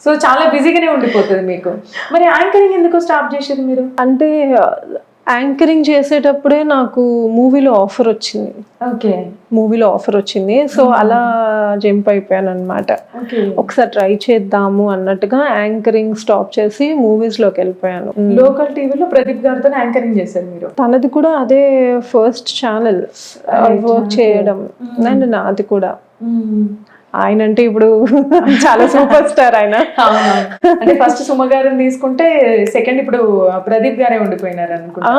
సో చాలా బిజీగానే ఉండిపోతుంది మీకు. మరి యాంకరింగ్ ఎందుకు స్టాప్ చేసేది మీరు? అంటే యాంకరింగ్ చేసేటప్పుడే నాకు మూవీలో ఆఫర్ వచ్చింది. మూవీలో ఆఫర్ వచ్చింది, సో అలా జంప్ అయిపోయాను అనమాట. ఒకసారి ట్రై చేద్దాము అన్నట్టుగా యాంకరింగ్ స్టాప్ చేసి మూవీస్ లోకి వెళ్ళిపోయాను. లోకల్ టీవీలో ప్రదీప్ గారితో యాంకరింగ్ చేశారు మీరు? తనది కూడా అదే ఫస్ట్ ఛానల్ వర్క్ చేయడం, అండ్ నాది కూడా. ఆయన అంటే ఇప్పుడు చాలా సూపర్ స్టార్ ఆయన. అంటే ఫస్ట్ సుమ గారిని తీసుకుంటే సెకండ్ ఇప్పుడు ప్రదీప్ గారే ఉండిపోయినారు అనుకుంటా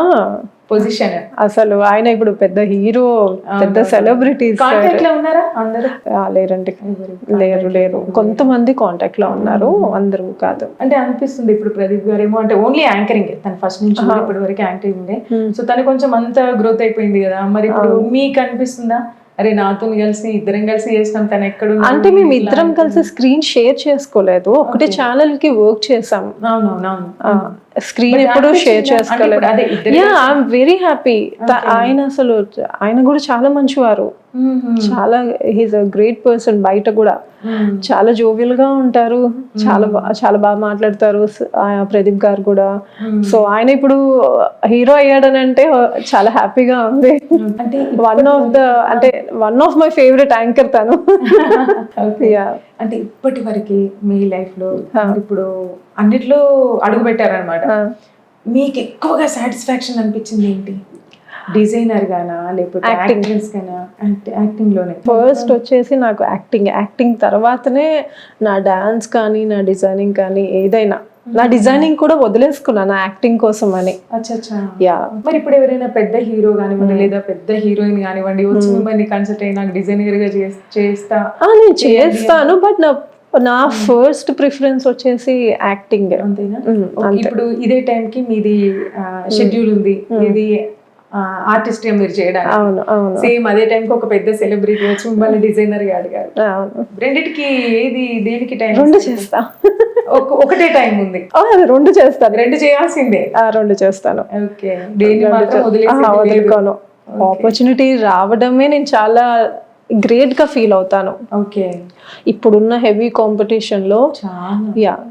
పొజిషన్. అసలు ఆయన ఇప్పుడు పెద్ద హీరో, పెద్ద సెలబ్రిటీస్. ఉన్నారా అందరూ? లేరండి, లేరు. కొంతమంది కాంటాక్ట్ లో ఉన్నారు, అందరూ కాదు. అంటే అనిపిస్తుంది ఇప్పుడు ప్రదీప్ గారేమో అంటే ఓన్లీ యాంకరింగ్, తను ఫస్ట్ నుంచి ఇప్పటి వరకు యాంకరింగ్, సో తను కొంచెం అంత గ్రోత్ అయిపోయింది కదా, మరి ఇప్పుడు మీకు అనిపిస్తుందా అరే నాతో కలిసి ఇద్దరం కలిసి చేస్తాం, తను ఎక్కడ? అంటే మేము ఇద్దరం కలిసి స్క్రీన్ షేర్ చేసుకోలేదు, ఒకటే ఛానల్ కి వర్క్ చేసాం. స్క్రీన్ ఎప్పుడు షేర్ చేసుకోలేదు. I'm very happy. ఆయన కూడా చాలా మంచివారు, చాలా హీస్ అ గ్రేట్ పర్సన్. బయట కూడా చాలా జోవియల్ గా ఉంటారు, చాలా బాగా మాట్లాడతారు ప్రదీప్ గారు కూడా. సో ఆయన ఇప్పుడు హీరో అయ్యాడని అంటే చాలా హ్యాపీగా ఉంది. అంటే one of my favourite anchor తను. అంటే ఇప్పటి వరకు మీ లైఫ్ లో ఇప్పుడు అన్నిట్లో అడుగు పెట్టారనమాట, మీకు ఎక్కువగా సాటిస్ఫాక్షన్ అనిపించింది ఏంటి? డిజైనర్ గానా లేకపోతే యాక్ట్రెస్ గానా? యాక్టింగ్ లోనే ఫస్ట్ వచ్చేసి నాకు యాక్టింగ్ తర్వాతనే నా డాన్స్ కానీ నా డిజైనింగ్ కానీ ఏదైనా. నా డిజైనింగ్ కూడా వదిలేసుకున్నాను యాక్టింగ్ కోసం అని. మరి ఇప్పుడు ఎవరైనా పెద్ద హీరో కానివ్వండి లేదా పెద్ద హీరోయిన్ కానివ్వండి వచ్చి మిమ్మల్ని కన్సల్ట్ అయ్యి నాకు డిజైనర్ గా చేస్తా, నేను చేస్తాను, బట్ నా ఫస్ట్ ప్రిఫరెన్స్ వచ్చేసి యాక్టింగ్. అంతేనా? ఇప్పుడు ఇదే టైంకి మీది షెడ్యూల్ ఉంది, ఇది ఆర్టిస్ట్ గా మీరు చేయడానికి. అవును అవును సేమ్ అదే టైంకి ఒక పెద్ద సెలబ్రిటీ వచ్చి మిమ్మల్ని డిజైనర్ గా అడిగారు. అవును. రెండిటికి ఏది దేనికి టైం? రెండు చేస్తా. ఒకటే టైం ఉంది? రెండు చేస్తాను. రెండు చేయాల్సిందే. రెండు చేస్తాను. ఓకే, దేన్ని మాత్రం వదులుకోను. ఆపర్చునిటీ రావడమే నేను చాలా గ్రేట్ గా ఫీల్ అవుతాను. ఓకే, ఇప్పుడున్న హెవీ కాంపిటీషన్ లో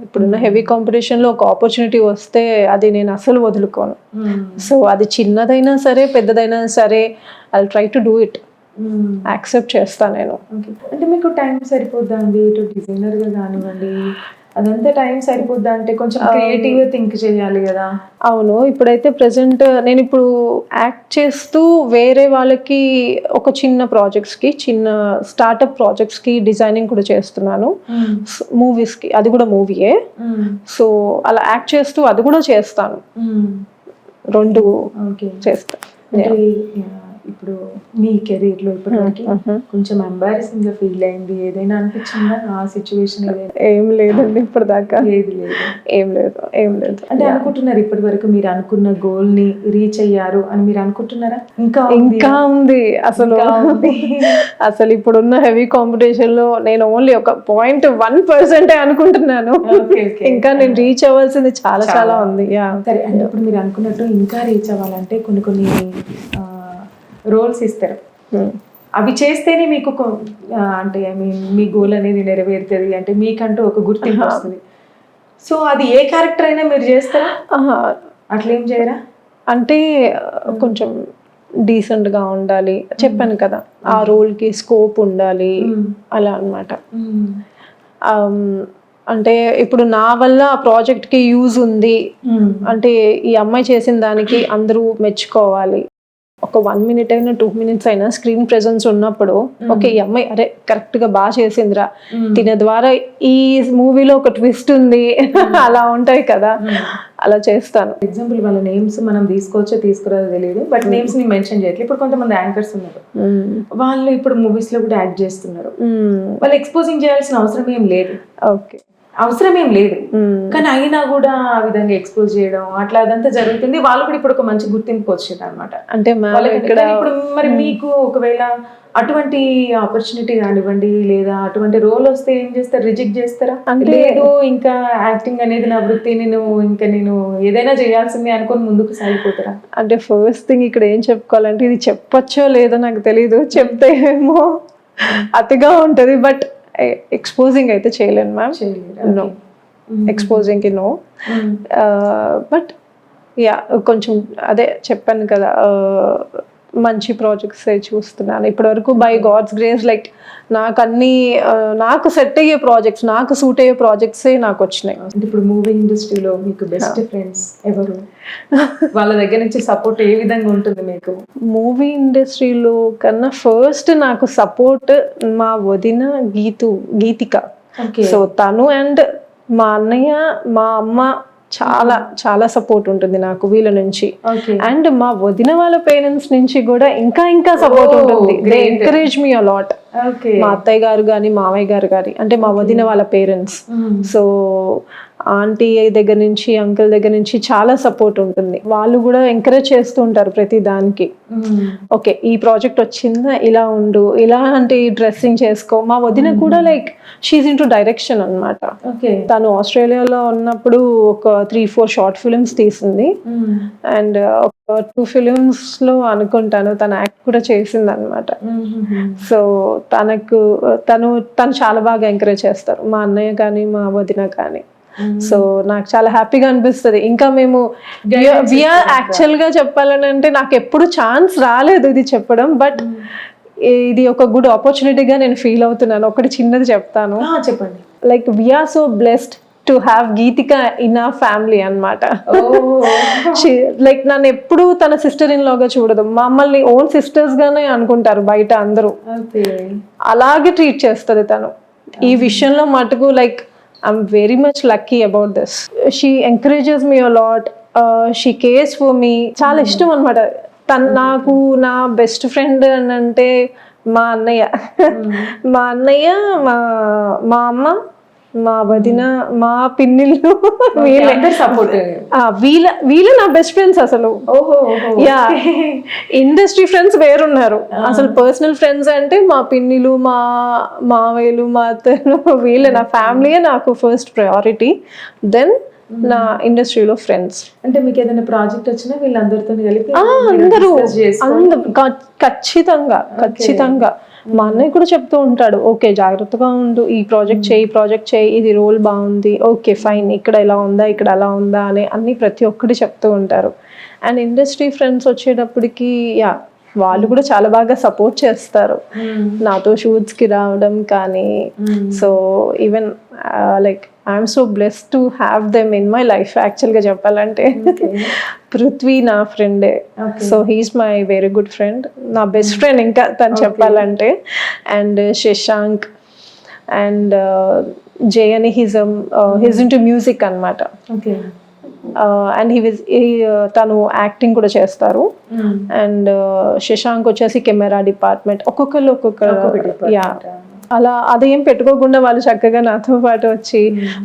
ఇప్పుడున్న హెవీ కాంపిటీషన్ లో ఒక ఆపర్చునిటీ వస్తే అది నేను అసలు వదులుకోను. సో అది చిన్నదైనా సరే పెద్దదైనా సరే I try to do it, accept చేస్తాను నేను. అంటే మీకు టైం సరిపోద్దా అండి? ఇటు డిజైనర్ గా కానివ్వండి, అదంతా టైం సరిపోద్దా? అంటే కొంచెం క్రియేటివ్ గా థింక్ చేయాలి కదా. అవును, ఇప్పుడైతే ప్రెసెంట్ నేను ఇప్పుడు యాక్ట్ చేస్తూ వేరే వాళ్ళకి ఒక చిన్న ప్రాజెక్ట్స్ కి, చిన్న స్టార్ట్అప్ ప్రాజెక్ట్స్ కి డిజైనింగ్ కూడా చేస్తున్నాను. మూవీస్ కి, అది కూడా మూవీయే. సో అలా యాక్ట్ చేస్తూ అది కూడా చేస్తాను. రెండు చేస్తాను. ఇప్పుడు మీ కెరీర్ లో ఇప్పటివరకు కొంచెం ఎంబారసింగ్ గా ఫీల్ అయింది ఏదైనా అనిపించిందా? ఆ సిచ్యువేషన్ ఏం లేదండి ఇప్పుడు దాకా. ఏది లేదు? ఏం లేదు. అంటే అనుకుంటున్నారు ఇప్పటి వరకు మీరు అనుకున్న గోల్ ని రీచ్ అయ్యారు అని మీరు అనుకుంటున్నారా? ఇంకా ఉంది అసలు. అసలు ఇప్పుడున్న హెవీ కాంపిటీషన్ లో నేను ఓన్లీ ఒక 0.1% అనుకుంటున్నాను. ఇంకా నేను రీచ్ అవ్వాల్సింది చాలా చాలా ఉంది. సరే, అంటే ఇప్పుడు మీరు అనుకున్నట్టు ఇంకా రీచ్ అవ్వాలంటే కొన్ని రోల్స్ ఇస్తారు. అవి చేస్తేనే మీకు అంటే మీ గోల్ అనేది నెరవేరుతుంది, అంటే మీకంటూ ఒక గుర్తింపు వస్తుంది. సో అది ఏ క్యారెక్టర్ అయినా మీరు చేస్తారా? అట్లేం చేయరా? అంటే కొంచెం డీసెంట్ గా ఉండాలి, చెప్పాను కదా, ఆ రోల్ కి స్కోప్ ఉండాలి, అలా అన్నమాట. అంటే ఇప్పుడు నా వల్ల ఆ ప్రాజెక్ట్ కి యూజ్ ఉంది అంటే ఈ అమ్మాయి చేసిన దానికి అందరూ మెచ్చుకోవాలి. ఒక 1 minute అయినా 2 minutes అయినా స్క్రీన్ ప్రెజెన్స్ ఉన్నప్పుడు ఓకే ఈ అమ్మాయి అరే కరెక్ట్ గా బాగా చేసిందిరా, తిన ద్వారా ఈ మూవీలో ఒక ట్విస్ట్ ఉంది, అలా ఉంటాయి కదా, అలా చేస్తాను. ఎగ్జాంపుల్ వాళ్ళ నేమ్స్ మనం తీసుకోవచ్చో తీసుకురాదో తెలియదు, బట్ నేమ్స్ ని మెన్షన్ చేయట్లేదు. ఇప్పుడు కొంతమంది యాంకర్స్ ఉన్నారు, వాళ్ళు ఇప్పుడు మూవీస్ లో కూడా యాక్ట్ చేస్తున్నారు. వాళ్ళు ఎక్స్పోజింగ్ చేయాల్సిన అవసరం ఏం లేదు. ఓకే, అవసరం ఏం లేదు, కానీ అయినా కూడా ఆ విధంగా ఎక్స్పోజ్ చేయడం అట్లా అదంతా జరుగుతుంది. వాళ్ళు కూడా ఇప్పుడు ఒక మంచి గుర్తింపు వచ్చింది అనమాట. అంటే ఇప్పుడు మరి మీకు ఒకవేళ అటువంటి ఆపర్చునిటీ కానివ్వండి లేదా అటువంటి రోల్ వస్తే ఏం చేస్తారు? రిజెక్ట్ చేస్తారా? లేదు ఇంకా యాక్టింగ్ అనేది నా వృత్తి, నేను ఏదైనా చేయాల్సిందే అనుకొని ముందుకు సాగిపోతారా? అంటే ఫస్ట్ థింగ్ ఇక్కడ ఏం చెప్పుకోవాలంటే, ఇది చెప్పొచ్చో లేదో నాకు తెలీదు, చెప్తే ఏమో అతిగా ఉంటది, బట్ ఎక్స్పోజింగ్ అయితే చేయలేను మ్యామ్. నో, ఎక్స్పోజింగ్ కి నో. బట్ కొంచెం అదే చెప్పాను కదా, మంచి ప్రాజెక్ట్స్ చూస్తున్నాను ఇప్పటివరకు. బై గాడ్స్ గ్రేస్, లైక్ నాకు అన్ని నాకు సెట్ అయ్యే ప్రాజెక్ట్స్, నాకు సూట్ అయ్యే ప్రాజెక్ట్సే నాకు వచ్చినాయి. ఇప్పుడు మూవీ ఇండస్ట్రీలో మీకు బెస్ట్ ఫ్రెండ్స్ ఎవరు? వాళ్ళ దగ్గర నుంచి సపోర్ట్ ఏ విధంగా ఉంటుంది మీకు? మూవీ ఇండస్ట్రీలో కన్నా ఫస్ట్ నాకు సపోర్ట్ మా వదిన గీతిక. సో తను అండ్ మా అన్నయ్య, మా అమ్మ చాలా చాలా సపోర్ట్ ఉంటుంది నాకు వీళ్ళ నుంచి. అండ్ మా వదిన వాళ్ళ పేరెంట్స్ నుంచి కూడా ఇంకా సపోర్ట్ ఉంటుంది. They encourage me a lot. మా అత్తయ్య గారు కానీ మామయ్య గారు కానీ, అంటే మా వదిన వాళ్ళ పేరెంట్స్. సో ఆంటీ దగ్గర నుంచి అంకుల్ దగ్గర నుంచి చాలా సపోర్ట్ ఉంటుంది. వాళ్ళు కూడా ఎంకరేజ్ చేస్తూ ఉంటారు ప్రతి దానికి. ఓకే ఈ ప్రాజెక్ట్ వచ్చిందా, ఇలా ఉండు, ఇలాంటి డ్రెస్సింగ్ చేసుకో. మా వదిన కూడా లైక్ షీఈస్ ఇంటూ డైరెక్షన్ అనమాట. తను ఆస్ట్రేలియాలో ఉన్నప్పుడు ఒక 3-4 షార్ట్ ఫిల్మ్స్ తీసింది. అండ్ ఒక 2 films లో అనుకుంటాను తను యాక్ట్ కూడా చేసింది అనమాట. సో తను చాలా బాగా ఎంకరేజ్ చేస్తారు మా అన్నయ్య కానీ మా వదిన కానీ. సో నాకు చాలా హ్యాపీగా అనిపిస్తుంది. ఇంకా మేము యాక్చువల్ గా చెప్పాలని అంటే నాకు ఎప్పుడు ఛాన్స్ రాలేదు ఇది చెప్పడం, బట్ ఇది ఒక గుడ్ ఆపర్చునిటీగా నేను ఫీల్ అవుతున్నాను. ఒకటి చిన్నది చెప్తాను, చెప్పండి. Like we're so blessed to have Geethika in our family అనమాట. లైక్ నన్ను ఎప్పుడు తన సిస్టర్ ఇన్ లాగా చూడదు, మమ్మల్ని ఓన్ సిస్టర్స్ గానే అనుకుంటారు బయట అందరూ. అలాగే ట్రీట్ చేస్తుంది తను. ఈ విషయంలో మటుకు like I'm very much lucky about this. She encourages me a lot. She cares for me. చాలా ఇష్టం అనమాట. నాకు నా బెస్ట్ ఫ్రెండ్ అని అంటే మా అన్నయ్య, మా అమ్మ, మా వదిన, మా పిన్నిళ్ళు వీళ్ళే సపోర్ట్. వీళ్ళే నా బెస్ట్ ఫ్రెండ్స్ అసలు. యా, ఇండస్ట్రీ ఫ్రెండ్స్ వేరున్నారు. అసలు పర్సనల్ ఫ్రెండ్స్ అంటే మా పిన్నిలు, మా మావయ్యలు, మా అత్తలు, వీళ్ళే నా ఫ్యామిలీయే నాకు ఫస్ట్ ప్రయారిటీ. దెన్ నా ఇండస్ట్రీలో ఫ్రెండ్స్. అంటే మీకు ఏదైనా ప్రాజెక్ట్ వచ్చినా వీళ్ళందరితో కలిపి అందరూ ఖచ్చితంగా మా అన్నయ్య కూడా చెప్తూ ఉంటాడు, ఓకే జాగ్రత్తగా ఉండు, ఈ ప్రాజెక్ట్ చేయి, ఇది రోల్ బాగుంది, ఓకే ఫైన్, ఇక్కడ ఇలా ఉందా, ఇక్కడ అలా ఉందా అని అన్ని ప్రతి ఒక్కటి చెప్తూ ఉంటారు. అండ్ ఇండస్ట్రీ ఫ్రెండ్స్ వచ్చేటప్పటికి యా, వాళ్ళు కూడా చాలా బాగా సపోర్ట్ చేస్తారు నాతో షూట్స్కి రావడం కానీ. So even like I'm so blessed to have them in my life. యాక్చువల్గా చెప్పాలంటే పృథ్వీ నా ఫ్రెండే. So he's my very good friend, నా బెస్ట్ ఫ్రెండ్ ఇంకా తను చెప్పాలంటే. అండ్ శశాంక్ అండ్ జే అని హిజ్ ఇంటూ మ్యూజిక్ అనమాట. అండ్ తను యాక్టింగ్ కూడా చేస్తారు. అండ్ శశాంక్ వచ్చేసి కెమెరా డిపార్ట్మెంట్. ఒక్కొక్కరు యా, అలా అదేం పెట్టుకోకుండా వాళ్ళు చక్కగా నాతో పాటు వచ్చి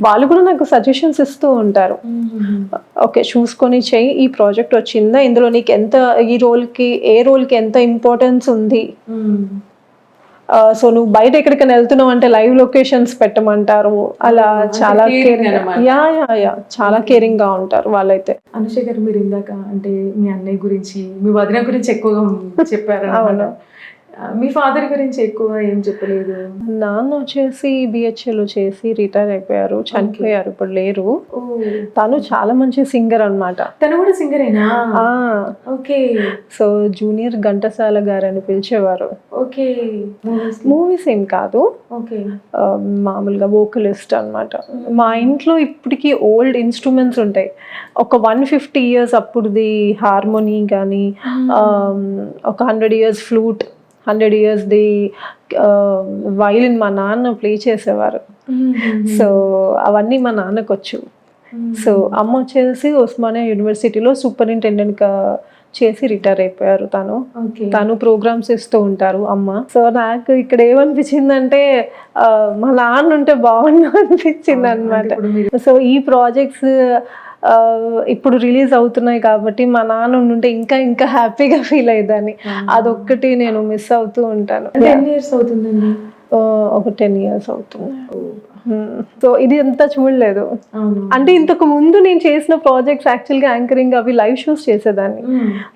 వాళ్ళు కూడా నాకు సజెషన్స్ ఇస్తూ ఉంటారు. ఓకే చూసుకొని చెయ్యి, ఈ ప్రాజెక్ట్ వచ్చిందా, ఇందులో నీకు ఎంత, ఈ రోల్కి ఏ రోల్కి ఎంత ఇంపార్టెన్స్ ఉంది, సో నువ్వు బయట ఎక్కడికైనా వెళ్తున్నావు అంటే లైవ్ లొకేషన్స్ పెట్టమంటారు. అలా చాలా కేరింగ్, యా చాలా కేరింగ్ గా ఉంటారు వాళ్ళైతే. అనుష గారు, మీరు ఇందాక అంటే మీ అన్నయ్య గురించి, మీ వదిన గురించి ఎక్కువగా చెప్పారు. అవును, మీ ఫాదర్ గురించి ఎక్కువ ఏం చెప్పలేదు. నాన్న వచ్చేసి బిహెచ్ఎల్ చేసి రిటైర్ అయిపోయారు, చనిపోయారు, ఇప్పుడు లేరు. తను చాలా మంచి సింగర్ అన్నమాట. తను కూడా సింగరేనా? ఓకే. సో జూనియర్ ఘంటసాల గారు అని పిలిచేవారు. ఓకే. మూవీస్ ఏం కాదు, మామూలుగా వోకలిస్ట్ అన్నమాట. మా ఇంట్లో ఇప్పటికీ ఓల్డ్ ఇన్స్ట్రుమెంట్స్ ఉంటాయి. ఒక 150 years అప్పుడుది హార్మోనీ కానీ, ఒక 100 years flute, 100 years the violin మా నాన్న ప్లే చేసేవారు. సో అవన్నీ మా నాన్నకు వచ్చు. సో అమ్మ వచ్చేసి ఉస్మానియా యూనివర్సిటీలో సూపరింటెండెంట్గా చేసి రిటైర్ అయిపోయారు. తను ప్రోగ్రామ్స్ ఇస్తూ ఉంటారు అమ్మ. సో నాకు ఇక్కడ ఏమనిపించిందంటే మా నాన్న ఉంటే బాగుండు అనిపించింది అనమాట. సో ఈ ప్రాజెక్ట్స్ ఇప్పుడు రిలీజ్ అవుతున్నాయి కాబట్టి మా నాన్న ఉంటే ఇంకా ఇంకా హ్యాపీగా ఫీల్ అయ్యేదాన్ని. అదొక్కటి నేను మిస్ అవుతూ ఉంటాను. 10 years అవుతుందండి? ఒక 10 years అవుతుంది. సో ఇది అంతా చూడలేదు. అంటే ఇంతకు ముందు నేను చేసిన ప్రాజెక్ట్స్ యాక్చువల్గా యాంకరింగ్ అవి లైవ్ షోస్ చేసేదాన్ని.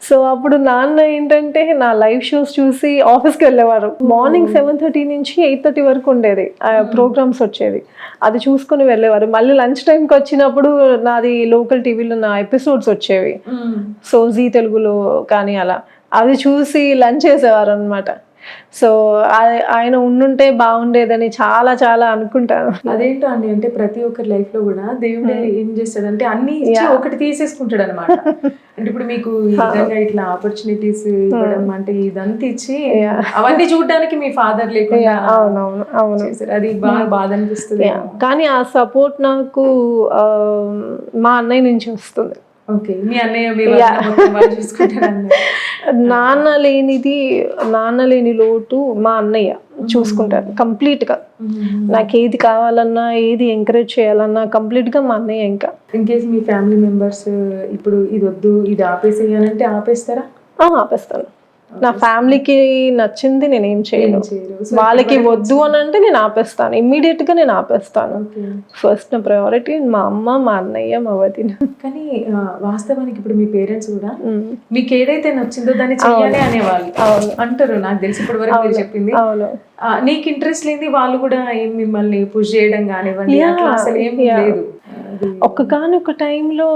సో అప్పుడు నాన్న ఏంటంటే నా లైవ్ షోస్ చూసి ఆఫీస్కి వెళ్ళేవారు. మార్నింగ్ 7:30 నుంచి 8:30 వరకు ఉండేది ప్రోగ్రామ్స్ వచ్చేది, అది చూసుకుని వెళ్ళేవారు. మళ్ళీ లంచ్ టైంకి వచ్చినప్పుడు నాది లోకల్ టీవీలో నా ఎపిసోడ్స్ వచ్చేవి, సో జీ తెలుగులో కానీ అలా, అది చూసి లంచ్ చేసేవారు అనమాట. సో ఆయన ఉండుంటే బాగుండేదని చాలా చాలా అనుకుంటాను. అదేంటో అండి, అంటే ప్రతి ఒక్కరి లైఫ్ లో కూడా దేవుడు ఏం చేస్తాడంటే అన్ని ఇచ్చి ఒకటి తీసేసుకుంటాడు అనమాట. అంటే ఇప్పుడు మీకు విధంగా ఇట్లా ఆపర్చునిటీస్ ఇవ్వడం అంటే ఇదంతా ఇచ్చి అవన్నీ చూడడానికి మీ ఫాదర్ లేకుండా అది బాగా బాధ అనిపిస్తుంది. కానీ ఆ సపోర్ట్ నాకు మా అన్నయ్య నుంచి వస్తుంది. మీ అన్నయ్య నాన్న లేని లోటు మా అన్నయ్య చూసుకుంటారు కంప్లీట్ గా. నాకు ఏది కావాలన్నా, ఏది ఎంకరేజ్ చేయాలన్నా కంప్లీట్ గా మా అన్నయ్య. ఇంకా in case me family members ఇప్పుడు ఇది వద్దు, ఇది ఆపేసేయాలంటే ఆపేస్తారా? ఆపేస్తాను. నా ఫ్యామిలీకి నచ్చింది నేనేం చేయను. వాళ్ళకి వద్దు అని అంటే నేను ఆపేస్తాను, ఇమ్మీడియట్ గా నేను ఆపేస్తాను. ఫస్ట్ నా ప్రయారిటీ మా అమ్మ, మా అన్నయ్య, మా వదిన. కానీ వాస్తవానికి ఇప్పుడు మీ పేరెంట్స్ కూడా మీకు ఏదైతే నచ్చిందో దాన్ని చెయ్యాలి అనేవాళ్ళు అంటారు. నాకు తెలిసి ఇప్పటి వరకు మీరు చెప్పింది. నీకు ఇంట్రెస్ట్ లేని వాళ్ళు కూడా ఏం మిమ్మల్ని పుష్ చేయడం కానివ్వండి అసలు ఏం లేదు. ఒక్కగానొక టైంలో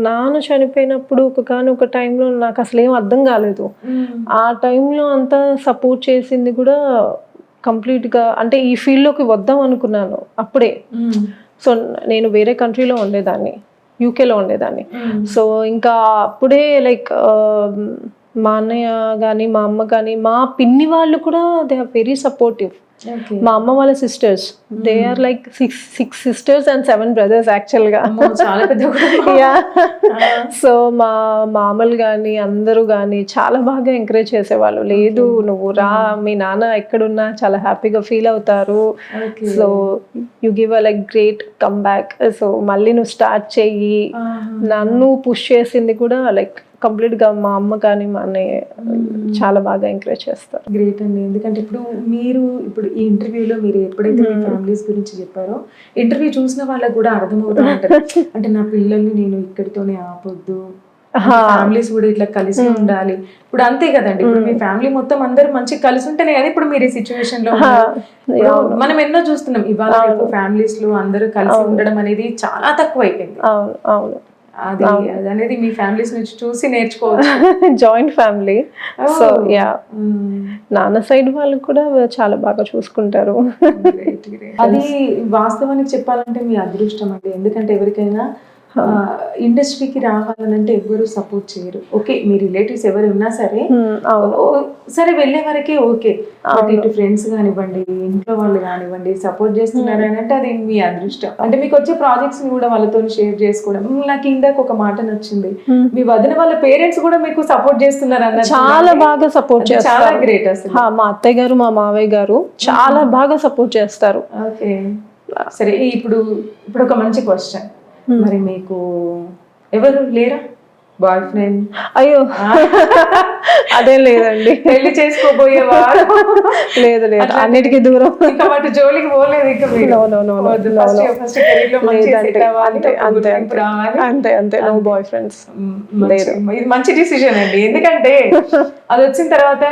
నాన్న చనిపోయినప్పుడు ఒక్కగానొక టైంలో నాకు అసలు ఏం అర్థం కాలేదు. ఆ టైంలో అంతా సపోర్ట్ చేసింది కూడా కంప్లీట్గా, అంటే ఈ ఫీల్డ్లోకి వద్దాం అనుకున్నాను అప్పుడే. సో నేను వేరే కంట్రీలో ఉండేదాన్ని, యూకేలో ఉండేదాన్ని. సో ఇంకా అప్పుడే లైక్ మా అన్నయ్య కానీ, మా అమ్మ కానీ, మా పిన్ని వాళ్ళు కూడా they are very supportive. Okay. మా అమ్మ వాళ్ళ sisters, they are like six sisters and 7 brothers యాక్చువల్గా. అమ్మో, చాలా పెద్ద కుటుంబం. యా. సో మా మామలు కానీ అందరూ కానీ చాలా బాగా ఎంకరేజ్ చేసేవాళ్ళు. లేదు నువ్వు రా, మీ నాన్న ఎక్కడున్నా చాలా హ్యాపీగా ఫీల్ అవుతారు. Okay. So you give a like great come back. So మళ్ళీ నువ్వు స్టార్ట్ చెయ్యి. నన్ను పుష్ చేసింది కూడా లైక్ కంప్లీట్ గా మా అమ్మ కానీ మా అన్నయ్య చాలా బాగా ఎంకరేజ్ చేస్తారు. గ్రేట్ అండి. ఎందుకంటే ఇప్పుడు ఈ ఇంటర్వ్యూలో మీరు ఎప్పుడైతే మీ ఫ్యామిలీస్ గురించి చెప్పారో, ఇంటర్వ్యూ చూసిన వాళ్ళకి కూడా అర్థమవుతూ ఉంటుంది. అంటే నా పిల్లల్ని నేను ఇక్కడితోనే ఆపొద్దు, ఫ్యామిలీస్ కూడా ఇట్లా కలిసి ఉండాలి. ఇప్పుడు అంతే కదండి, ఇప్పుడు మీ ఫ్యామిలీ మొత్తం అందరూ మంచి కలిసి ఉంటేనే కదా ఇప్పుడు మీరు ఈ సిచ్యువేషన్ లో ఉన్నారు. ఇప్పుడు మనం ఎన్నో చూస్తున్నాం, ఇవాళ రేపు ఫ్యామిలీస్ లో అందరూ కలిసి ఉండడం అనేది చాలా తక్కువ అయిపోయింది. అవును అవును. అది అనేది మీ ఫ్యామిలీస్ నుంచి చూసి నేర్చుకోవచ్చు. Joint family. సో యా, నాన్న సైడ్ వాళ్ళు కూడా చాలా బాగా చూసుకుంటారు. అది వాస్తవానికి చెప్పాలంటే మీ అదృష్టం అండి. ఎందుకంటే ఎవరికైనా ఇండస్ట్రీకి రావాలనంటే ఎవరు సపోర్ట్ చేయరు. ఓకే, మీ రిలేటివ్స్ ఎవరు ఉన్నా సరే సరే వెళ్ళే వరకే ఓకే, బట్ ఇటు ఫ్రెండ్స్ కానివ్వండి, ఇంట్లో వాళ్ళు కానివ్వండి సపోర్ట్ చేస్తున్నారు అని అంటే అది మీ అదృష్టం. అంటే మీకు వచ్చే ప్రాజెక్ట్స్ ని కూడా వాళ్ళతో షేర్ చేసుకోవడం. నాకు ఇందాక ఒక మాట నచ్చింది, మీ వదిన వాళ్ళ పేరెంట్స్ కూడా మీకు సపోర్ట్ చేస్తున్నారు అన్న. చాలా బాగా సపోర్ట్ చేస్తారు. చాలా గ్రేట్ అసలు. మా అత్తయ్య గారు మా మావయ్య గారు చాలా బాగా సపోర్ట్ చేస్తారు. ఓకే, సరే. ఇప్పుడు ఒక మంచి క్వశ్చన్, మరి మీకు ఎవరు లేరా బాయ్ ఫ్రెండ్? అయ్యో అదేం లేదండి. పెళ్లి చేసుకోబోయేవా? లేదు లేదు, అన్నిటికీ దూరం. ఇంకా వాటి జోలికి పోలేదు. ఇంకా అంతే అంతే, నో బాయ్ ఫ్రెండ్స్. ఇది మంచి డిసిజన్ అండి. ఎందుకంటే అది వచ్చిన తర్వాత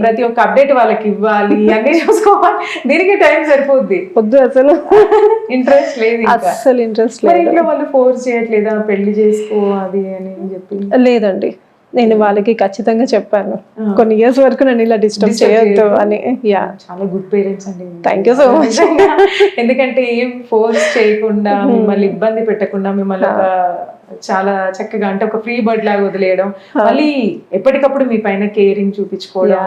ప్రతి ఒక్క అప్డేట్ వాళ్ళకి ఇవ్వాలి, అన్ని చూసుకోవాలి, దీనికి టైం సరిపోద్ది. వద్దు అసలు, ఇంట్రెస్ట్ లేదు, అసలు ఇంట్రెస్ట్ లేదు. ఇంట్లో వాళ్ళు ఫోర్స్ చేయట్లేదా పెళ్లి చేసుకో అది అని చెప్పి? లేదండి, నేను వాళ్ళకి ఖచ్చితంగా చెప్పాను కొన్ని ఇయర్స్ వరకు నన్ను ఇలా డిస్టర్బ్ చేయొద్దు అని. యా, చాలా గుడ్ పేరెంట్స్ అండి. Thank you so much. ఎందుకంటే ఏం ఫోర్స్ చేయకుండా, మిమ్మల్ని ఇబ్బంది పెట్టకుండా, మిమ్మల్ని చాలా చక్కగా అంటే ఒక ఫ్రీ బర్డ్ లాగా వదిలేయడం, మళ్ళీ ఎప్పటికప్పుడు మీ పైన కేరింగ్ చూపించుకోవడం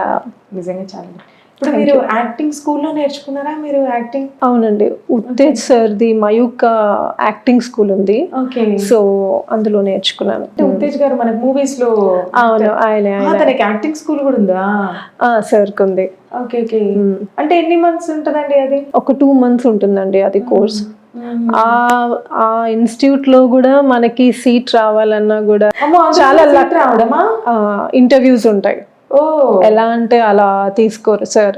నిజంగా చాలా. ఇప్పుడు మీరు యాక్టింగ్ స్కూల్లో నేర్చుకున్నారా మీరు యాక్టింగ్? అవునండి, ఉత్తేజ్ సార్ది మయూక యాక్టింగ్ స్కూల్ ఉంది. ఓకే, సో అందులో నేర్చుకున్నాను. ఉత్తేజ్ గారు మనకు మూవీస్ లో. అవును, ఆయన తనకి యాక్టింగ్ స్కూల్ కూడా ఉందా? సార్కి ఉంది. Okay okay. అంటే ఎన్ని మంత్స్ ఉంటదండి అది? ఒక 2 months ఉంటుందండి అది కోర్స్. ఆ ఇన్స్టిట్యూట్ లో కూడా మనకి సీట్ రావాలన్నా కూడా చాలా రావడమా, ఇంటర్వ్యూస్ ఉంటాయి. ఎలా అంటే అలా తీసుకోరు సార్.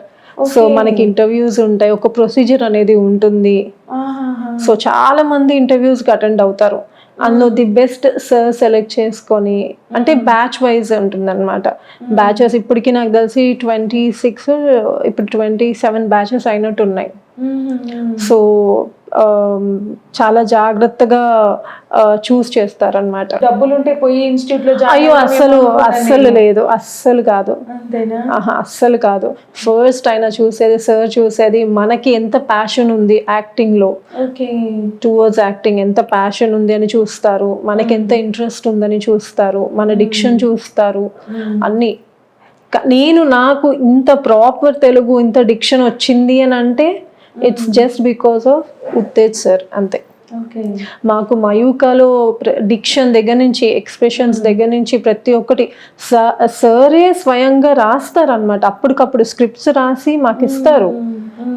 సో మనకి ఇంటర్వ్యూస్ ఉంటాయి, ఒక ప్రొసీజర్ అనేది ఉంటుంది. సో చాలా మంది ఇంటర్వ్యూస్ కి అటెండ్ అవుతారు. అందులో ది బెస్ట్ సార్ సెలెక్ట్ చేసుకొని, అంటే బ్యాచ్ వైజ్ ఉంటుంది అనమాట. బ్యాచెస్ ఇప్పటికి నాకు తెలిసి 26, ఇప్పుడు 27 బ్యాచెస్ అయినట్టు ఉన్నాయి. సో చాలా జాగ్రత్తగా చూస్ చేస్తారనమాట. డబ్బులుంటే పోయి ఇన్స్టిట్యూట్ లో? అయ్యో అస్సలు లేదు, అస్సలు కాదు, అస్సలు కాదు. ఫస్ట్ ఆయన చూసేది, సార్ చూసేది మనకి ఎంత ప్యాషన్ ఉంది యాక్టింగ్ లో, టువర్డ్స్ యాక్టింగ్ ఎంత ప్యాషన్ ఉంది అని చూస్తారు, మనకి ఎంత ఇంట్రెస్ట్ ఉందని చూస్తారు, మన డిక్షన్ చూస్తారు, అన్ని. నాకు ఇంత ప్రాపర్ తెలుగు, ఇంత డిక్షన్ వచ్చింది అని అంటే it's just because of Uttej sir, అంతే. మాకు మయూకాలో డిక్షన్ దగ్గర నుంచి, ఎక్స్ప్రెషన్స్ దగ్గర నుంచి ప్రతి ఒక్కటి సరే స్వయంగా రాస్తారనమాట. అప్పటికప్పుడు స్క్రిప్ట్స్ రాసి మాకు ఇస్తారు.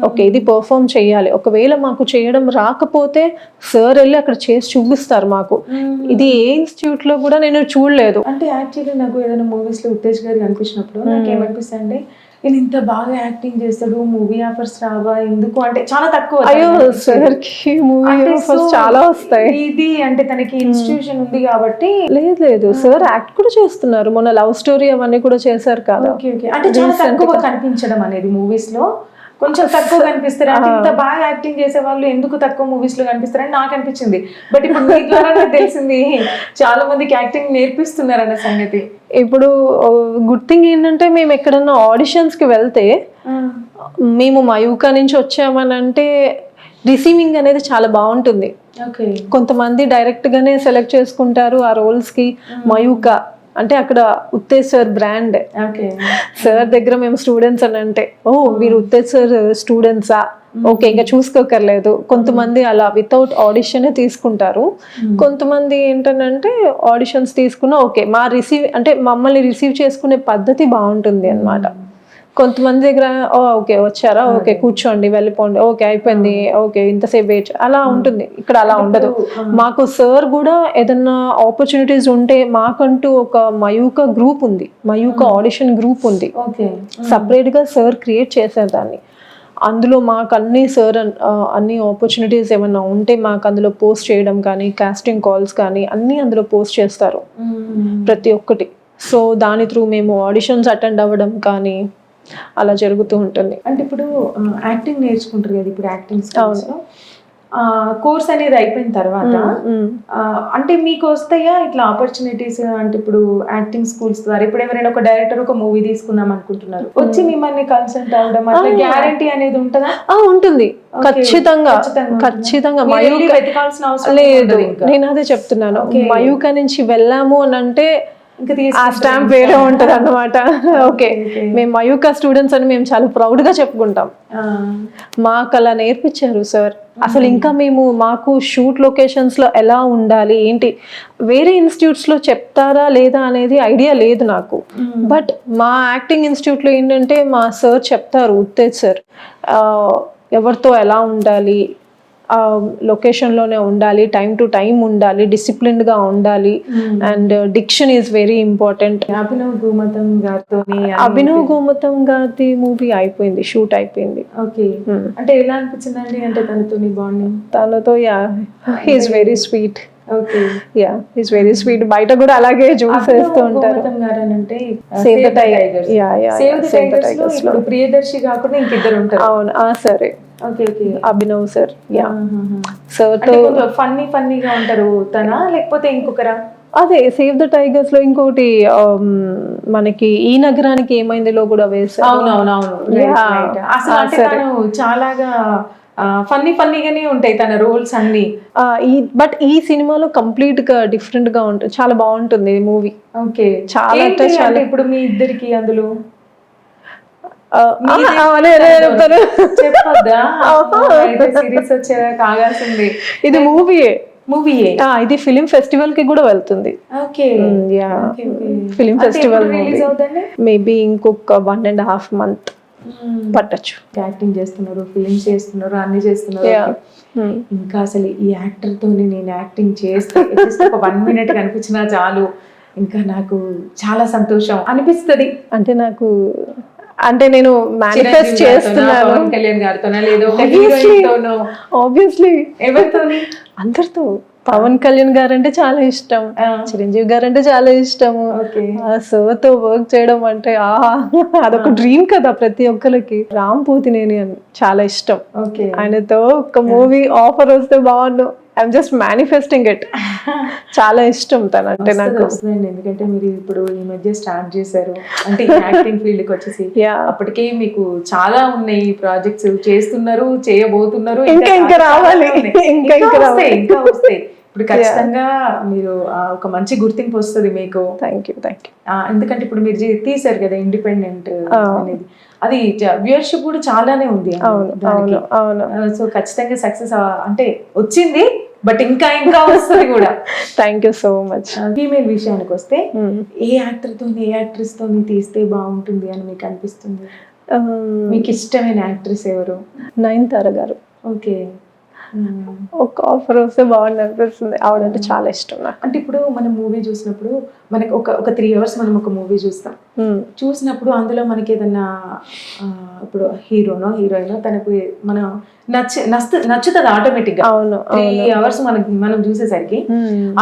ఓకే, ఇది పర్ఫామ్ చేయాలి. ఒకవేళ మాకు చేయడం రాకపోతే సార్ వెళ్ళి అక్కడ చేసి చూపిస్తారు మాకు. ఇది ఏ ఇన్స్టిట్యూట్ లో కూడా నేను చూడలేదు. అంటే యాక్చువల్లీ నాకు ఏదైనా మూవీస్ లో ఉత్తేజ్ గారు కనిపించినప్పుడు నాకు ఏమనిపిస్తుంది అంటే, నేను ఇంత బాగా యాక్టింగ్ చేస్తాడు, మూవీ ఆఫర్స్ రావా ఎందుకు అంటే చాలా తక్కువ. అయ్యో సార్ కి మూవీ ఆఫర్స్ చాలా వస్తాయి. ఇది అంటే తనకి ఇన్స్టిట్యూషన్ ఉంది కాబట్టి. లేదు సార్ యాక్ట్ కూడా చేస్తున్నారు. మొన్న లవ్ స్టోరీ అవన్నీ కూడా చేశారు కదా. అంటే చాలా తక్కువ కనిపించడం అనేది మూవీస్ లో, కొంచెం తక్కువ కనిపిస్తారు. అంటే ఇంత బాగా యాక్టింగ్ చేసే వాళ్ళు ఎందుకు తక్కువ మూవీస్ లో కనిపిస్తారని నాకు అనిపించింది. బట్ ఇప్పుడు మీ ద్వారా నాకు తెలిసింది చాలా మందికి యాక్టింగ్ నేర్పిస్తున్నారు అన్న సంగతి. ఇప్పుడు గుడ్ థింగ్ ఏంటంటే, మేము ఎక్కడన్నా ఆడిషన్స్ కి వెళ్తే, మేము మయూకా నుంచి వచ్చామని అంటే రిసీవింగ్ అనేది చాలా బాగుంటుంది. కొంతమంది డైరెక్ట్ గానే సెలెక్ట్ చేసుకుంటారు ఆ రోల్స్ కి. మయూకా అంటే అక్కడ Uttej sir brand. Okay sir దగ్గర మేము స్టూడెంట్స్ అని అంటే, ఓ మీరు ఉత్తేజ్ సార్ స్టూడెంట్సా, ఓకే ఇంకా చూసుకోకర్లేదు. కొంతమంది అలా వితౌట్ ఆడిషన్ తీసుకుంటారు, కొంతమంది ఏంటంటే ఆడిషన్స్ తీసుకున్నా ఓకే మా మమ్మల్ని రిసీవ్ చేసుకునే పద్ధతి బాగుంటుంది అన్నమాట. కొంతమంది దగ్గర ఓకే వచ్చారా, ఓకే కూర్చోండి వెళ్ళిపోండి, ఓకే అయిపోయింది, ఓకే ఇంతసేపు వెయిట్, అలా ఉంటుంది. ఇక్కడ అలా ఉండదు. మాకు సార్ కూడా ఏదన్నా ఆపర్చునిటీస్ ఉంటే మాకంటూ ఒక మయూక గ్రూప్ ఉంది, మయూక ఆడిషన్ గ్రూప్ ఉంది, సపరేట్ గా సార్ క్రియేట్ చేశారు దాన్ని. అందులో మాకు అన్ని ఆపర్చునిటీస్ ఏమైనా ఉంటే మాకు అందులో పోస్ట్ చేయడం కానీ, కాస్టింగ్ కాల్స్ కానీ అన్నీ అందులో పోస్ట్ చేస్తారు ప్రతి ఒక్కటి. సో దాని త్రూ మేము ఆడిషన్స్ అటెండ్ అవ్వడం కానీ అలా జరుగుతూ ఉంటుంది. అంటే ఇప్పుడు యాక్టింగ్ నేర్చుకుంటారు కదా, ఇప్పుడు యాక్టింగ్ స్కూల్స్ లో కోర్స్ అనేది అయిపోయిన తర్వాత అంటే మీకు వస్తాయా ఇట్లా ఆపర్చునిటీస్? అంటే ఇప్పుడు యాక్టింగ్ స్కూల్స్ ద్వారా ఇప్పుడు ఎవరైనా ఒక డైరెక్టర్ ఒక మూవీ తీసుకుందాం అనుకుంటున్నారు, వచ్చి మిమ్మల్ని కన్సల్ట్ అవ్వడం అట్లా గ్యారంటీ అనేది ఉంటుందా? ఉంటుంది, ఖచ్చితంగా. వెతకాల్సిన అవసరం లేదు, నేను అదే చెప్తున్నాను. మయూక నుంచి వెళ్ళాము అని అంటే ఆ స్టాంప్ వేరే ఉంటది అన్నమాట. ఓకే మేము మయూక స్టూడెంట్స్ అని మేము చాలా ప్రౌడ్ గా చెప్పుకుంటాం. మాకు అలా నేర్పించారు సార్. అసలు ఇంకా మాకు షూట్ లొకేషన్స్ లో ఎలా ఉండాలి ఏంటి వేరే ఇన్స్టిట్యూట్స్ లో చెప్తారా లేదా అనేది ఐడియా లేదు నాకు. బట్ మా యాక్టింగ్ ఇన్స్టిట్యూట్ లో ఏంటంటే మా సార్ చెప్తారు, ఉత్తేజ్ సార్, ఎవరితో ఎలా ఉండాలి, లొకేషన్లోనే ఉండాలి, టైం టు టైం ఉండాలి, డిసిప్లిన్డ్గా ఉండాలి, and diction is very important. Abhinav Gomatam గారి మూవీ అయిపోయింది, షూట్ అయిపోయింది. ఓకే అంటే ఎలా అనిపించిందండి? అంటే తనతో బాండింగ్? తనతో he's very sweet. Okay yeah he's very sweet. బయట కూడా అలాగే చూసేస్తూ ఉంటారు. Save the tigers. Yeah yeah save the tigers లో ప్రియదర్శి కాకుండా ఇంకిద్దరు ఉంటారు. అవును సరే. Okay okay Abhinav sir. Yeah sir తో ఫన్నీగా ఉంటారు తనా లేకపోతే ఇంకొకరా? అదే సేవ్ ద టైగర్స్ లో ఇంకోటి మనకి ఈ నగరానికి ఏమైందిలో కూడా వేశారు. అవునవునవును అసలు చాలాగా ఫన్నీగానే ఉంటాయి తన రోల్స్ అన్ని. బట్ ఈ సినిమాలో కంప్లీట్ గా డిఫరెంట్ గా ఉంటుంది, చాలా బాగుంటుంది మూవీ. ఓకే చాలా చాలా. ఇప్పుడు మీ ఇద్దరికి అందులో చెప్పొద్దా? సిరీస్ వచ్చేదా కాగాల్సింది. ఇది మూవీయే. ఇది ఫిలిం ఫెస్టివల్ కి కూడా వెళ్తుంది. ఫిలిం ఫెస్టివల్ మేబీ ఇంకొక 1.5 month పట్టచ్చు. యాక్టింగ్ చేస్తున్నారు, ఫిలిమ్స్ చేస్తున్నారు, అన్ని చేస్తున్నారు. ఇంకా అసలు ఈ యాక్టర్ తోని నేను యాక్టింగ్ చేస్తే ఒక 1 minute కనిపించినా చాలు, ఇంకా నాకు చాలా సంతోషం అనిపిస్తుంది. అంటే నేను మేనిఫెస్ట్ చేస్తున్నాను. పవన్ కళ్యాణ్ గారితోనా లేదో ఆబ్వియస్లీ ఎవరితోని? అందరితో. పవన్ కళ్యాణ్ గారు అంటే చాలా ఇష్టం, చిరంజీవి గారు అంటే చాలా ఇష్టము. సోతో వర్క్ చేయడం అంటే అదొక డ్రీమ్ కదా ప్రతి ఒక్కరికి. రామ్ పోతినేని అని చాలా ఇష్టం. ఆయనతో ఒక మూవీ ఆఫర్ వస్తే బాగుండు. I'm just manifesting it. చాలా ఇష్టం తనంటే నాకు. ఎందుకంటే మీరు ఇప్పుడు ఈ మధ్య స్టార్ట్ చేశారు అంటే యాక్టింగ్ ఫీల్డ్ కి వచ్చేసి, అప్పటికే మీకు చాలా ఉన్నాయి ప్రాజెక్ట్స్, చేస్తున్నారు, చేయబోతున్నారు, ఇంకా రావాలి, ఇంకా వస్తాయి. ఇప్పుడు ఖచ్చితంగా మీరు ఒక మంచి గుర్తింపు వస్తుంది మీకు. Thank you. ఎందుకంటే ఇప్పుడు మీరు తీసారు కదా ఇండిపెండెంట్ అనేది, అది వ్యూవర్షిప్ కూడా చాలానే ఉంది. సో ఖచ్చితంగా సక్సెస్ అంటే వచ్చింది, బట్ ఇంకా వస్తుంది కూడా. Thank you so much. Female విషయానికి వస్తే ఏ యాక్టర్ తో ఏ యాక్ట్రెస్ తో తీస్తే బాగుంటుంది అని మీకు అనిపిస్తుంది? మీకు ఇష్టమైన యాక్ట్రెస్ ఎవరు? నయనతార గారు. ఓకే ఒక ఆఫర్ వస్తే బాగుంది అనిపిస్తుంది. ఆవిడంటే చాలా ఇష్టం నాకు. అంటే ఇప్పుడు మనం మూవీ చూసినప్పుడు మనకి ఒక 3 hours మనం ఒక మూవీ చూస్తాం. చూసినప్పుడు అందులో మనకి ఏదన్నా ఇప్పుడు హీరోనో హీరోయినో తనకు మనం నచ్చుతుంది ఆటోమేటిక్ గా. 3 hours మనం చూసేసరికి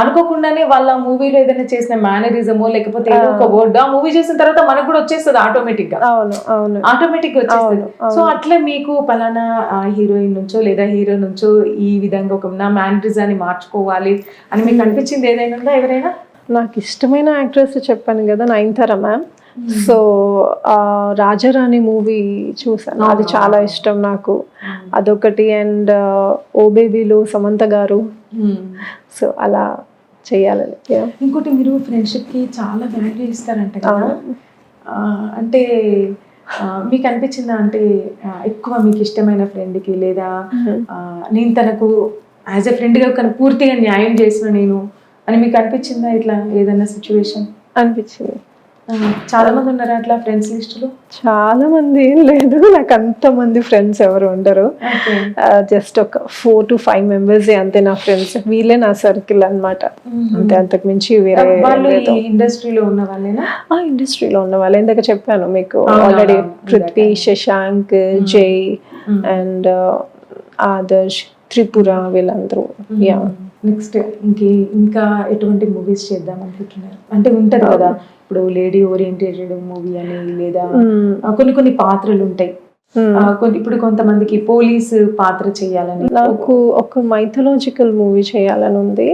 అనుకోకుండానే వాళ్ళ మూవీలో ఏదైనా చేసిన మేనరిజమో లేకపోతే ఏదో ఒక వర్డ్ ఆ మూవీ చేసిన తర్వాత మనకు కూడా వచ్చేస్తుంది ఆటోమేటిక్ గా. ఆటోమేటిక్ గా వచ్చేస్తుంది. సో అట్లా మీకు పలానా హీరోయిన్ నుంచో లేదా హీరో నుంచో ఈ విధంగా ఒక నా మేనరిజాన్ని మార్చుకోవాలి అని మీకు అనిపించింది ఏదైనా ఉందా? ఎవరైనా? నాకు ఇష్టమైన యాక్ట్రెస్ చెప్పాను కదా, నయనతార మ్యామ్. సో రాజారాణి మూవీ చూసాను, అది చాలా ఇష్టం నాకు, అదొకటి. అండ్ ఓ బేబీలో సమంత గారు. సో అలా చేయాలని. ఇంకోటి మీరు ఫ్రెండ్షిప్ కి చాలా వాల్యూ ఇస్తారంట కదా, అంటే మీకు అనిపించిందా అంటే ఎక్కువ మీకు ఇష్టమైన ఫ్రెండ్కి లేదా నేను తనకు యాజ్ ఎ ఫ్రెండ్గా పూర్తిగా న్యాయం చేసిన నేను అని మీకు అనిపించిందా ఇట్లా ఏదైనా సిచ్యువేషన్? అనిపించింది. చాలా మంది ఉన్నారు అట్లా ఫ్రెండ్స్ లిస్టులో? చాలా మంది ఏం లేదు, నాకు అంత మంది ఫ్రెండ్స్ ఎవరు ఉండరు. జస్ట్ ఒక 4 to 5 మెంబర్స్ అంతే నా ఫ్రెండ్స్, వీళ్ళే నా సర్కిల్ అన్నమాట. అంతే, అంతకు మించి వేరే. ఇండస్ట్రీలో ఉన్న వాళ్ళేనా? ఇండస్ట్రీలో ఉన్న వాళ్ళు, ఇందాక చెప్పాను మీకు ఆల్రెడీ, పృథ్వీ, శశాంక్, జై అండ్ ఆదర్శ్, త్రిపుర, వీళ్ళందరూ. నెక్స్ట్ ఇంకా ఎటువంటి మూవీస్ చేద్దాం అనుకుంటున్నారు? అంటే ఉంటది కదా ఇప్పుడు లేడీ ఓరియంటెడ్ మూవీ అని, లేదా కొన్ని పాత్రలు ఉంటాయి, ఇప్పుడు కొంతమందికి పోలీసు పాత్ర చేయాలని. నాకు ఒక మైథలాజికల్ మూవీ చేయాలని ఉంది,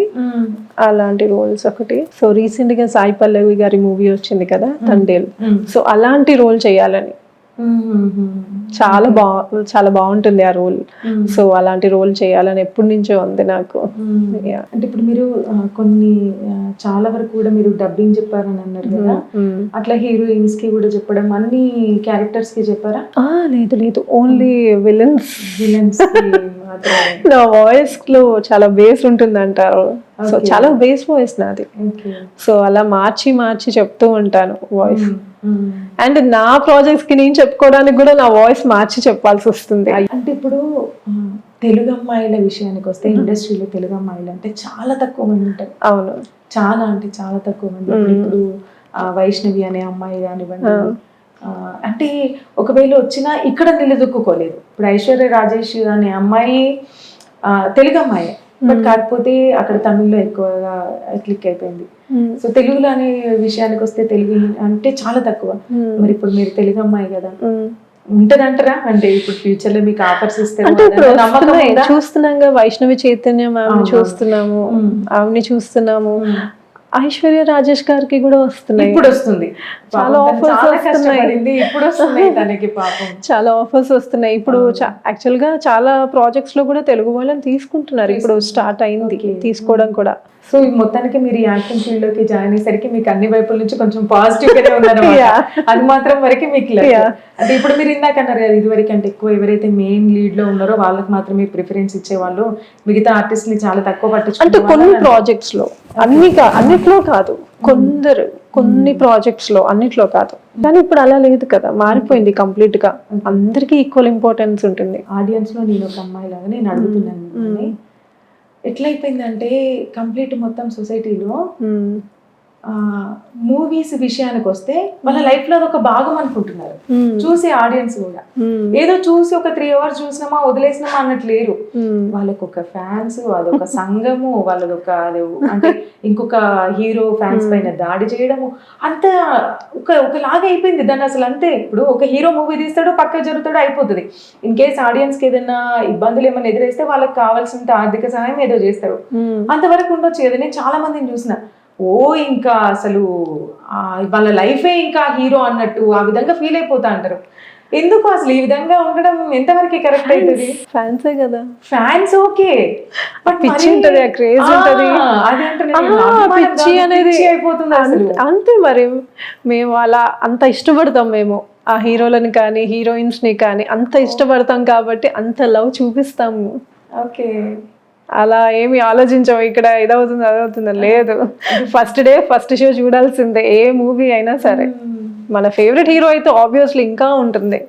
అలాంటి రోల్స్ ఒకటి. సో రీసెంట్ గా సాయి పల్లవి గారి మూవీ వచ్చింది కదా, తండేల్. సో అలాంటి రోల్ చేయాలని, చాలా బాగుంటుంది ఆ రోల్. సో అలాంటి రోల్ చేయాలని ఎప్పటి నుంచో ఉంది నాకు. అంటే ఇప్పుడు మీరు కొన్ని చాలా వరకు కూడా మీరు డబ్బింగ్ చెప్పారని అన్నారు కదా, అట్లా హీరోయిన్స్ కి కూడా చెప్పడం, అన్ని క్యారెక్టర్స్ కి చెప్పారా? లేదు, ఓన్లీ విలన్స్. నా వాయిస్ లో చాలా బేస్ ఉంటుంది అంటారు, సో చాలా బేస్ వాయిస్ నాది. సో అలా మార్చి చెప్తూ ఉంటాను వాయిస్. అండ్ నా ప్రాజెక్ట్స్ కి నేను చెప్పుకోవడానికి కూడా నా వాయిస్ మార్చి చెప్పాల్సి వస్తుంది. అంటే ఇప్పుడు తెలుగు అమ్మాయిల విషయానికి వస్తే, ఇండస్ట్రీలో తెలుగు అమ్మాయిలు అంటే చాలా తక్కువ మంది ఉంటారు. అవును, చాలా అంటే చాలా తక్కువ మంది. ఇప్పుడు వైష్ణవి అనే అమ్మాయి కానివ్వండి, అంటే ఒకవేళ వచ్చినా ఇక్కడ నిలదొక్కుకోలేదు. ఇప్పుడు ఐశ్వర్య రాజేష్ అనే అమ్మాయి తెలుగు అమ్మాయి, బట్ కాకపోతే అక్కడ తమిళ్లో ఎక్కువగా క్లిక్ అయిపోయింది. సో తెలుగులో అనే విషయానికి వస్తే తెలుగు అంటే చాలా తక్కువ. మరి ఇప్పుడు మీరు తెలుగు అమ్మాయి కదా, ఉంటదంటారా? అంటే ఇప్పుడు ఫ్యూచర్ లో మీకు ఆఫర్స్ ఇస్తే చూస్తున్నాం, వైష్ణవి చైతన్యం ఆమెను చూస్తున్నాము, ఆమెని చూస్తున్నాము. ఐశ్వర్య రాజేష్ గారికి కూడా వస్తున్నాయి, ఇప్పుడు వస్తుంది, చాలా ఆఫర్స్ వస్తున్నాయి, ఇప్పుడు వస్తున్నాయి తనకి పాపం, చాలా ఆఫర్స్ వస్తున్నాయి. ఇప్పుడు యాక్చువల్ గా చాలా ప్రాజెక్ట్స్ లో కూడా తెలుగు వాళ్ళని తీసుకుంటున్నారు, ఇప్పుడు స్టార్ట్ అయింది తీసుకోవడం కూడా. సో మొత్తానికి మీరు యాక్టింగ్ ఫీల్డ్ లోకి జాయిన్ అయ్యేసరికి మీకు అన్ని వైపుల నుంచి కొంచెం పాజిటివ్ గానే ఉన్నారు, అది మాత్రం వరకు మీకు. అంటే ఇప్పుడు మీరు ఇందాక అన్నారు కదా, ఇది వరకు అంటే ఎక్కువ ఎవరైతే మెయిన్ లీడ్ లో ఉన్నారో వాళ్ళకి మాత్రమే ప్రిఫరెన్స్ ఇచ్చేవాళ్ళు, మిగతా ఆర్టిస్ట్ ని చాలా తక్కువ పట్టించు. అంటే కొన్ని ప్రాజెక్ట్స్ లో, అన్నిట్లో కాదు, కొన్ని ప్రాజెక్ట్స్ లో, అన్నిట్లో కాదు. కానీ ఇప్పుడు అలా లేదు కదా, మారిపోయింది కంప్లీట్ గా, అందరికి ఈక్వల్ ఇంపార్టెన్స్ ఉంటుంది. ఆడియన్స్ లో నేను ఒక అమ్మాయి లాగా నేను అడుగుతున్నాను, ఎట్లయిపోయిందంటే కంప్లీట్ మొత్తం సొసైటీలో మూవీస్ విషయానికి వస్తే వాళ్ళ లైఫ్ లో ఒక భాగం అనుకుంటున్నారు, చూసే ఆడియన్స్ కూడా. ఏదో చూసి ఒక 3 hours చూసినామా వదిలేసినామా అన్నట్లు లేరు, వాళ్ళకు ఒక ఫ్యాన్స్, అదొక సంఘము, వాళ్ళదొక అంటే ఇంకొక హీరో ఫ్యాన్స్ పైన దాడి చేయడము, అంత ఒకలాగా అయిపోయింది దాన్ని అసలు. అంతే, ఇప్పుడు ఒక హీరో మూవీ తీస్తాడు, పక్క జరుగుతాడు, అయిపోతుంది. ఇన్ కేస్ ఆడియన్స్ కి ఏదైనా ఇబ్బందులు ఏమైనా ఎదురైస్తే వాళ్ళకి కావాల్సినంత ఆర్థిక సహాయం ఏదో చేస్తారు, అంతవరకు ఉండొచ్చు కదా. నేను చాలా మందిని చూసిన, ఇంకా అసలు వాళ్ళ లైఫే ఇంకా హీరో అన్నట్టు ఆ విధంగా ఫీల్ అయిపోతా అంటారు. ఎందుకు అసలు ఈ విధంగా ఉండడం ఎంతవరకు కరెక్ట్ అవుతుంది? ఫ్యాన్సే కదా, ఫ్యాన్స్ ఓకే, బట్ పిచ్చి ఉంటది, క్రేజ్ ఉంటది, పిచ్చి అనేది అయిపోతుంది అసలు. అంతే మరి, మేము అలా అంత ఇష్టపడతాం, మేము ఆ హీరోలను కానీ హీరోయిన్స్ ని కానీ అంత ఇష్టపడతాం కాబట్టి అంత లవ్ చూపిస్తాము. ఓకే, అలా ఏమి ఆలోచించాము ఇక్కడ ఇదవుతుంది అదవుతుంది లేదు. ఫస్ట్ షో చూడాల్సిందే, ఏ మూవీ అయినా సరే. మన ఫేవరెట్ హీరో అయితే ఆబ్వియస్లీ ఇంకా ఉంటుంది.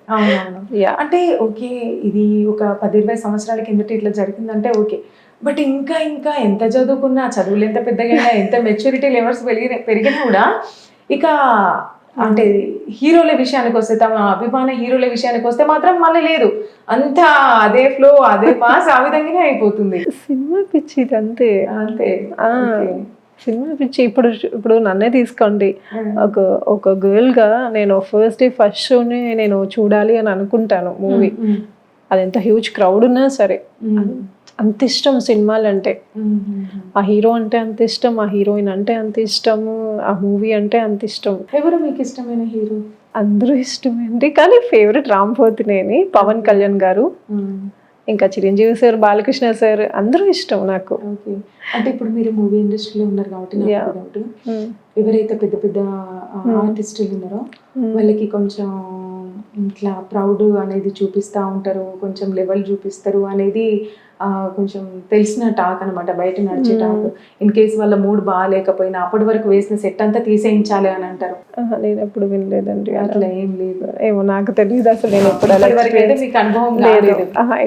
అంటే ఓకే, ఇది ఒక 10-20 సంవత్సరాల కిందట ఇట్లా జరిగిందంటే ఓకే, బట్ ఇంకా ఎంత చదువుకున్నా, చదువులు ఎంత పెద్దగా, ఎంత మెచ్యూరిటీ లెవెల్స్ పెరిగినా కూడా ఇక అంటే హీరోల విషయానికి వస్తే, తమ అభిమాన హీరోల విషయానికి వస్తే మాత్రం మళ్ళీ లేదు, అంతా అదే ఫ్లో, అదే పాస్, ఆ విధంగానే అయిపోతుంది. సినిమా పిచ్చి అంతే. సినిమా పిచ్చి. ఇప్పుడు నన్నే తీసుకోండి, ఒక గర్ల్ గా నేను ఫస్ట్ షోని నేను చూడాలి అని అనుకుంటాను మూవీ, అది ఎంత హ్యూజ్ క్రౌడ్ ఉన్నా సరే. అంత ఇష్టం సినిమాలు అంటే, ఆ హీరో అంటే అంత ఇష్టం, ఆ హీరోయిన్ అంటే అంత ఇష్టము, ఆ మూవీ అంటే అంత ఇష్టం. ఎవరు మీకు ఇష్టమైన హీరో? అందరూ ఇష్టమేంటి, కానీ ఫేవరెట్ రామ్ పోతినేని, పవన్ కళ్యాణ్ గారు. ఇంకా చిరంజీవి సార్, బాలకృష్ణ సార్ అందరూ ఇష్టం నాకు. ఓకే. అంటే ఇప్పుడు మీరు మూవీ ఇండస్ట్రీలో ఉన్నారు కాబట్టి నాకు డౌట్, ఎవరైతే పెద్ద పెద్ద ఆర్టిస్టులు ఉన్నారో వాళ్ళకి కొంచెం ఇట్లా ప్రౌడ్ అనేది చూపిస్తూ ఉంటారు, కొంచెం లెవెల్ చూపిస్తారు అనేది కొంచెం తెలిసిన టాక్ అనమాట, బయట నడిచే టాక్. ఇన్ కేస్ వాళ్ళ మూడ్ బాగాలేకపోయినా అప్పటి వరకు వేసిన సెట్ అంతా తీసేయించాలి అని అంటారు. నేను ఎప్పుడు వినలేదండి, అట్లా ఏం లేదు. ఏమో నాకు తెలియదు అసలు, నేను ఎప్పుడు మీకు అనుభవం లేదు,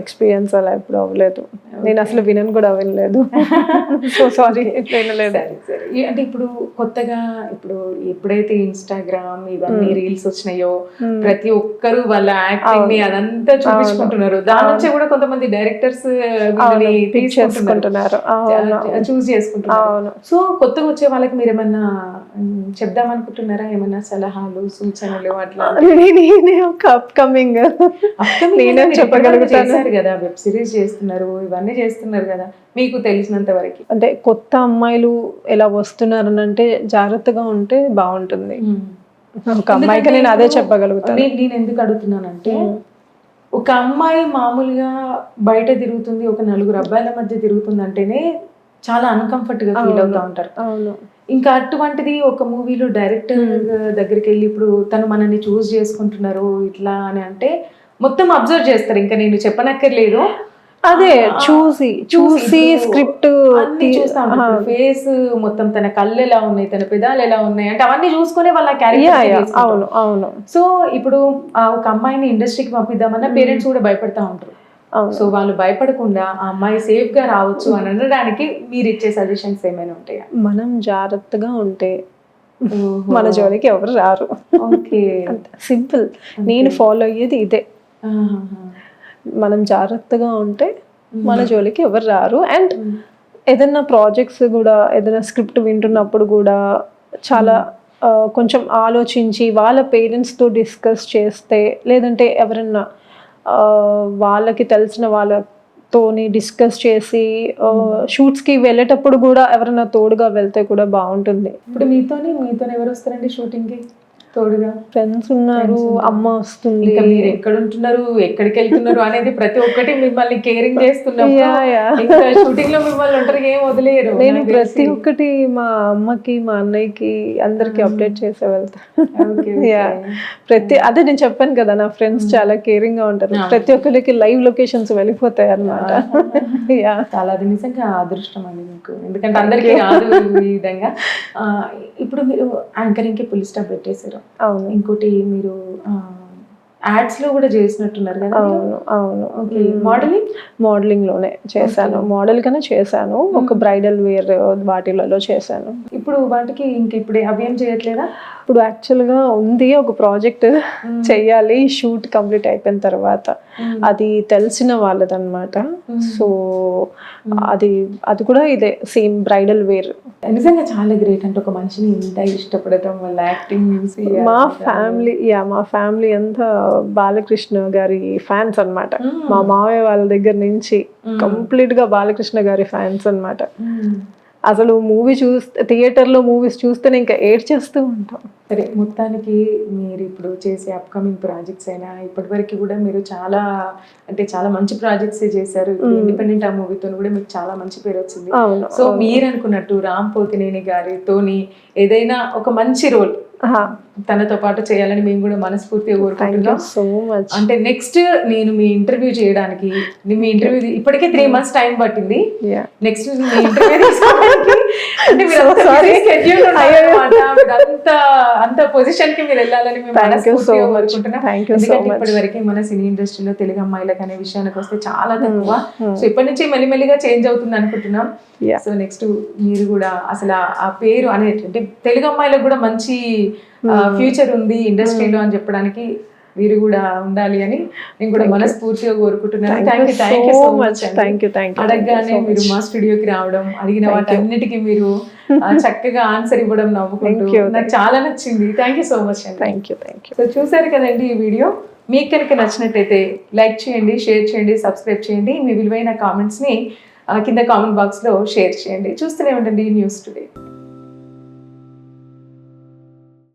ఎక్స్పీరియన్స్ అలా ఎప్పుడు అవ్వలేదు. నేను అసలు వినను కూడా వినలేదు. సో సారీ, వినలేదు. అంటే ఇప్పుడు కొత్తగా ఇప్పుడు ఎప్పుడైతే ఇన్స్టాగ్రామ్ ఇవన్నీ రీల్స్ వచ్చినాయో ప్రతి ఒక్కరు వాళ్ళ యాక్టింగ్ ని అదంతా చూపించుకుంటున్నారు. దాని నుంచి కూడా కొంతమంది డైరెక్టర్స్ చేసుకుంటున్నారు, చూస్ చేసుకుంటున్నారు. సో కొత్తగా వచ్చే వాళ్ళకి మీరు ఏమన్నా చెప్దామనుకుంటున్నారా, ఏమన్నా సలహాలు సూచనలు అట్లా? అప్కమింగ్ నేనే చెప్పగలుగుతాను కదా, వెబ్ సిరీస్ చేస్తున్నారు, ఇవన్నీ చేస్తున్నారు కదా, మీకు తెలిసినంత వరకు. అంటే కొత్త అమ్మాయిలు ఎలా వస్తున్నారు అంటే జాగ్రత్తగా ఉంటే బాగుంటుంది. ఒక అమ్మాయికి నేను అదే చెప్పగలుగుతాను. నేను ఎందుకు అడుగుతున్నానంటే, ఒక అమ్మాయి మామూలుగా బయట తిరుగుతుంది, ఒక నలుగురు అబ్బాయిల మధ్య తిరుగుతుంది అంటేనే చాలా అన్కంఫర్ట్ గా ఫీల్ అవుతా ఉంటారు. అవును. ఇంకా అటువంటిది ఒక మూవీలో డైరెక్టర్ దగ్గరికి వెళ్ళి ఇప్పుడు తను మనల్ని చూస్ చేసుకుంటున్నారు ఇట్లా అని అంటే మొత్తం అబ్జర్వ్ చేస్తారు, ఇంకా నేను చెప్పనక్కర్లేదు. అదే చూసి స్క్రిప్ట్ చూస్తా ఉంటారు, ఫేస్ మొత్తం, తన కళ్ళు ఎలా ఉన్నాయి, తన పెదాలు ఎలా ఉన్నాయి అంటే అవన్నీ చూసుకునే వాళ్ళ క్యారెక్టర్. అవును అవును. సో ఇప్పుడు ఒక అమ్మాయిని ఇండస్ట్రీకి పంపిద్దామన్నా పేరెంట్స్ కూడా భయపడతా ఉంటారు. సో వాళ్ళు భయపడకుండా ఆ అమ్మాయి సేఫ్ గా రావచ్చు అని అనడానికి మీరు ఇచ్చే సజెషన్స్ ఏమైనా ఉంటాయా? మనం జాగ్రత్తగా ఉంటే మన జోలికి ఎవరు రారు. Okay, simple. నేను ఫాలో అయ్యేది ఇదే, మనం జాగ్రత్తగా ఉంటే మన జోలికి ఎవరు రారు. అండ్ ఏదైనా ప్రాజెక్ట్స్ కూడా, ఏదైనా స్క్రిప్ట్ వింటున్నప్పుడు కూడా చాలా కొంచెం ఆలోచించి వాళ్ళ పేరెంట్స్తో డిస్కస్ చేస్తే, లేదంటే ఎవరన్నా వాళ్ళకి తెలిసిన వాళ్ళతోని డిస్కస్ చేసి షూట్స్కి వెళ్ళేటప్పుడు కూడా ఎవరైనా తోడుగా వెళ్తే కూడా బాగుంటుంది. ఇప్పుడు మీతోనే ఎవరు వస్తారండి షూటింగ్కి తోడుగా? ఫ్రెండ్స్ ఉన్నారు, అమ్మ వస్తుంది. ఇంకా మీరు ఎక్కడ ఉంటున్నారు, ఎక్కడికి వెళ్తున్నారు అనేది ప్రతి ఒక్కటి మిమ్మల్ని కేరింగ్ చేస్తున్నారు. షూటింగ్ లో మిమ్మల్ని ఒంటరిగా ఏం వదిలేరు. నేను ప్రతి ఒక్కటి మా అమ్మకి, మా అన్నయ్యకి అందరికి అప్డేట్ చేసే వెళ్తాను. అదే నేను చెప్పాను కదా, నా ఫ్రెండ్స్ చాలా కేరింగ్ గా ఉంటారు. ప్రతి ఒక్కరికి లైవ్ లొకేషన్స్ వెళ్ళిపోతాయి అన్నమాట. చాలా అది నిజంగా అదృష్టం అండి మీకు, ఎందుకంటే అందరికీ రాదు ఈ విధంగా. ఇప్పుడు మీరు యాంకరింగ్ కి ఫుల్ స్టాప్ పెట్టేశారు. అవును. ఇంకోటి మీరు యాడ్స్ లో కూడా చేసినట్టున్నారు కదా? అవును అవును. మోడలింగ్ లోనే చేశాను, మోడల్ గానే చేశాను, ఒక బ్రైడల్ వేర్ వాటిలలో చేశాను. ఇప్పుడు వాటికి ఇంక ఇప్పుడు అవి ఏం చేయట్లేదా? ఇప్పుడు యాక్చువల్గా ఉంది ఒక ప్రాజెక్ట్ చెయ్యాలి, షూట్ కంప్లీట్ అయిపోయిన తర్వాత. అది తెలిసిన వాళ్ళదన్నమాట. సో అది కూడా ఇదే సేమ్ బ్రైడల్ వేర్. నిజంగా చాలా గ్రేట్. అంటే ఒక మనిషిని ఇంత ఇష్టపడటం వాళ్ళ యాక్టింగ్ చూసి. మా ఫ్యామిలీ అంతా బాలకృష్ణ గారి ఫ్యాన్స్ అన్నమాట. మా మావయ్య వాళ్ళ దగ్గర నుంచి కంప్లీట్ గా బాలకృష్ణ గారి ఫ్యాన్స్ అన్నమాట. అసలు థియేటర్లో మూవీస్ చూస్తేనే ఇంకా ఏడ్చేస్తూ ఉంటాం. సరే, మొత్తానికి మీరు ఇప్పుడు చేసే అప్కమింగ్ ప్రాజెక్ట్స్ అయినా ఇప్పటి వరకు కూడా మీరు చాలా మంచి ప్రాజెక్ట్స్ చేశారు. ఇండిపెండెంట్ ఆ మూవీతో కూడా మీకు చాలా మంచి పేరు వచ్చింది. సో మీరు అనుకున్నట్టు రామ్ పోతినేని గారితోని ఏదైనా ఒక మంచి రోల్ తనతో పాటు చేయాలని మేము కూడా మనస్ఫూర్తిగా కోరుకుంటున్నాం. So much. అంటే నెక్స్ట్ నేను మీ ఇంటర్వ్యూ చేయడానికి, మీ ఇంటర్వ్యూ ఇప్పటికే 3 months టైం పట్టింది. నెక్స్ట్ మీ ఇంటర్వ్యూ తీసుకోవడానికి అంటే మీరు అంత పొజిషన్ కి మీరు వెళ్ళాలని మేము మనస్ఫూర్తిగా కోరుకుంటున్నాం. ఎందుకంటే ఇప్పటి వరకే మన సినీ ఇండస్ట్రీలో తెలుగు అమ్మాయిలకు అనే విషయానికి వస్తే చాలా తక్కువ. సో ఇప్పటి నుంచి మెల్లిమెల్లిగా చేంజ్ అవుతుంది అనుకుంటున్నాం. సో నెక్స్ట్ మీరు కూడా అసలు ఆ పేరు అంటే తెలుగు అమ్మాయిలకు కూడా మంచి ఫ్యూచర్ ఉంది ఇండస్ట్రీలో అని చెప్పడానికి మీరు కూడా ఉండాలి అని నేను కూడా మనస్ఫూర్తిగా కోరుకుంటున్నాను. Thank you so much. అడగగానే మీరు మా స్టూడియోకి రావడం, అడిగిన వాటన్నిటికీ మీరు చక్కగా ఆన్సర్ ఇవ్వడం నవ్వుకుంటూ నాకు చాలా నచ్చింది. థ్యాంక్ యూ సో మచ్ అండి. Thank you. సో చూసారు కదండి ఈ వీడియో. మీకు కనుక నచ్చినట్టయితే లైక్ చేయండి, షేర్ చేయండి, సబ్స్క్రైబ్ చేయండి. మీ విలువైన కామెంట్స్ని కింద కామెంట్ బాక్స్లో షేర్ చేయండి. చూస్తూనే ఉండండి న్యూస్ టుడే.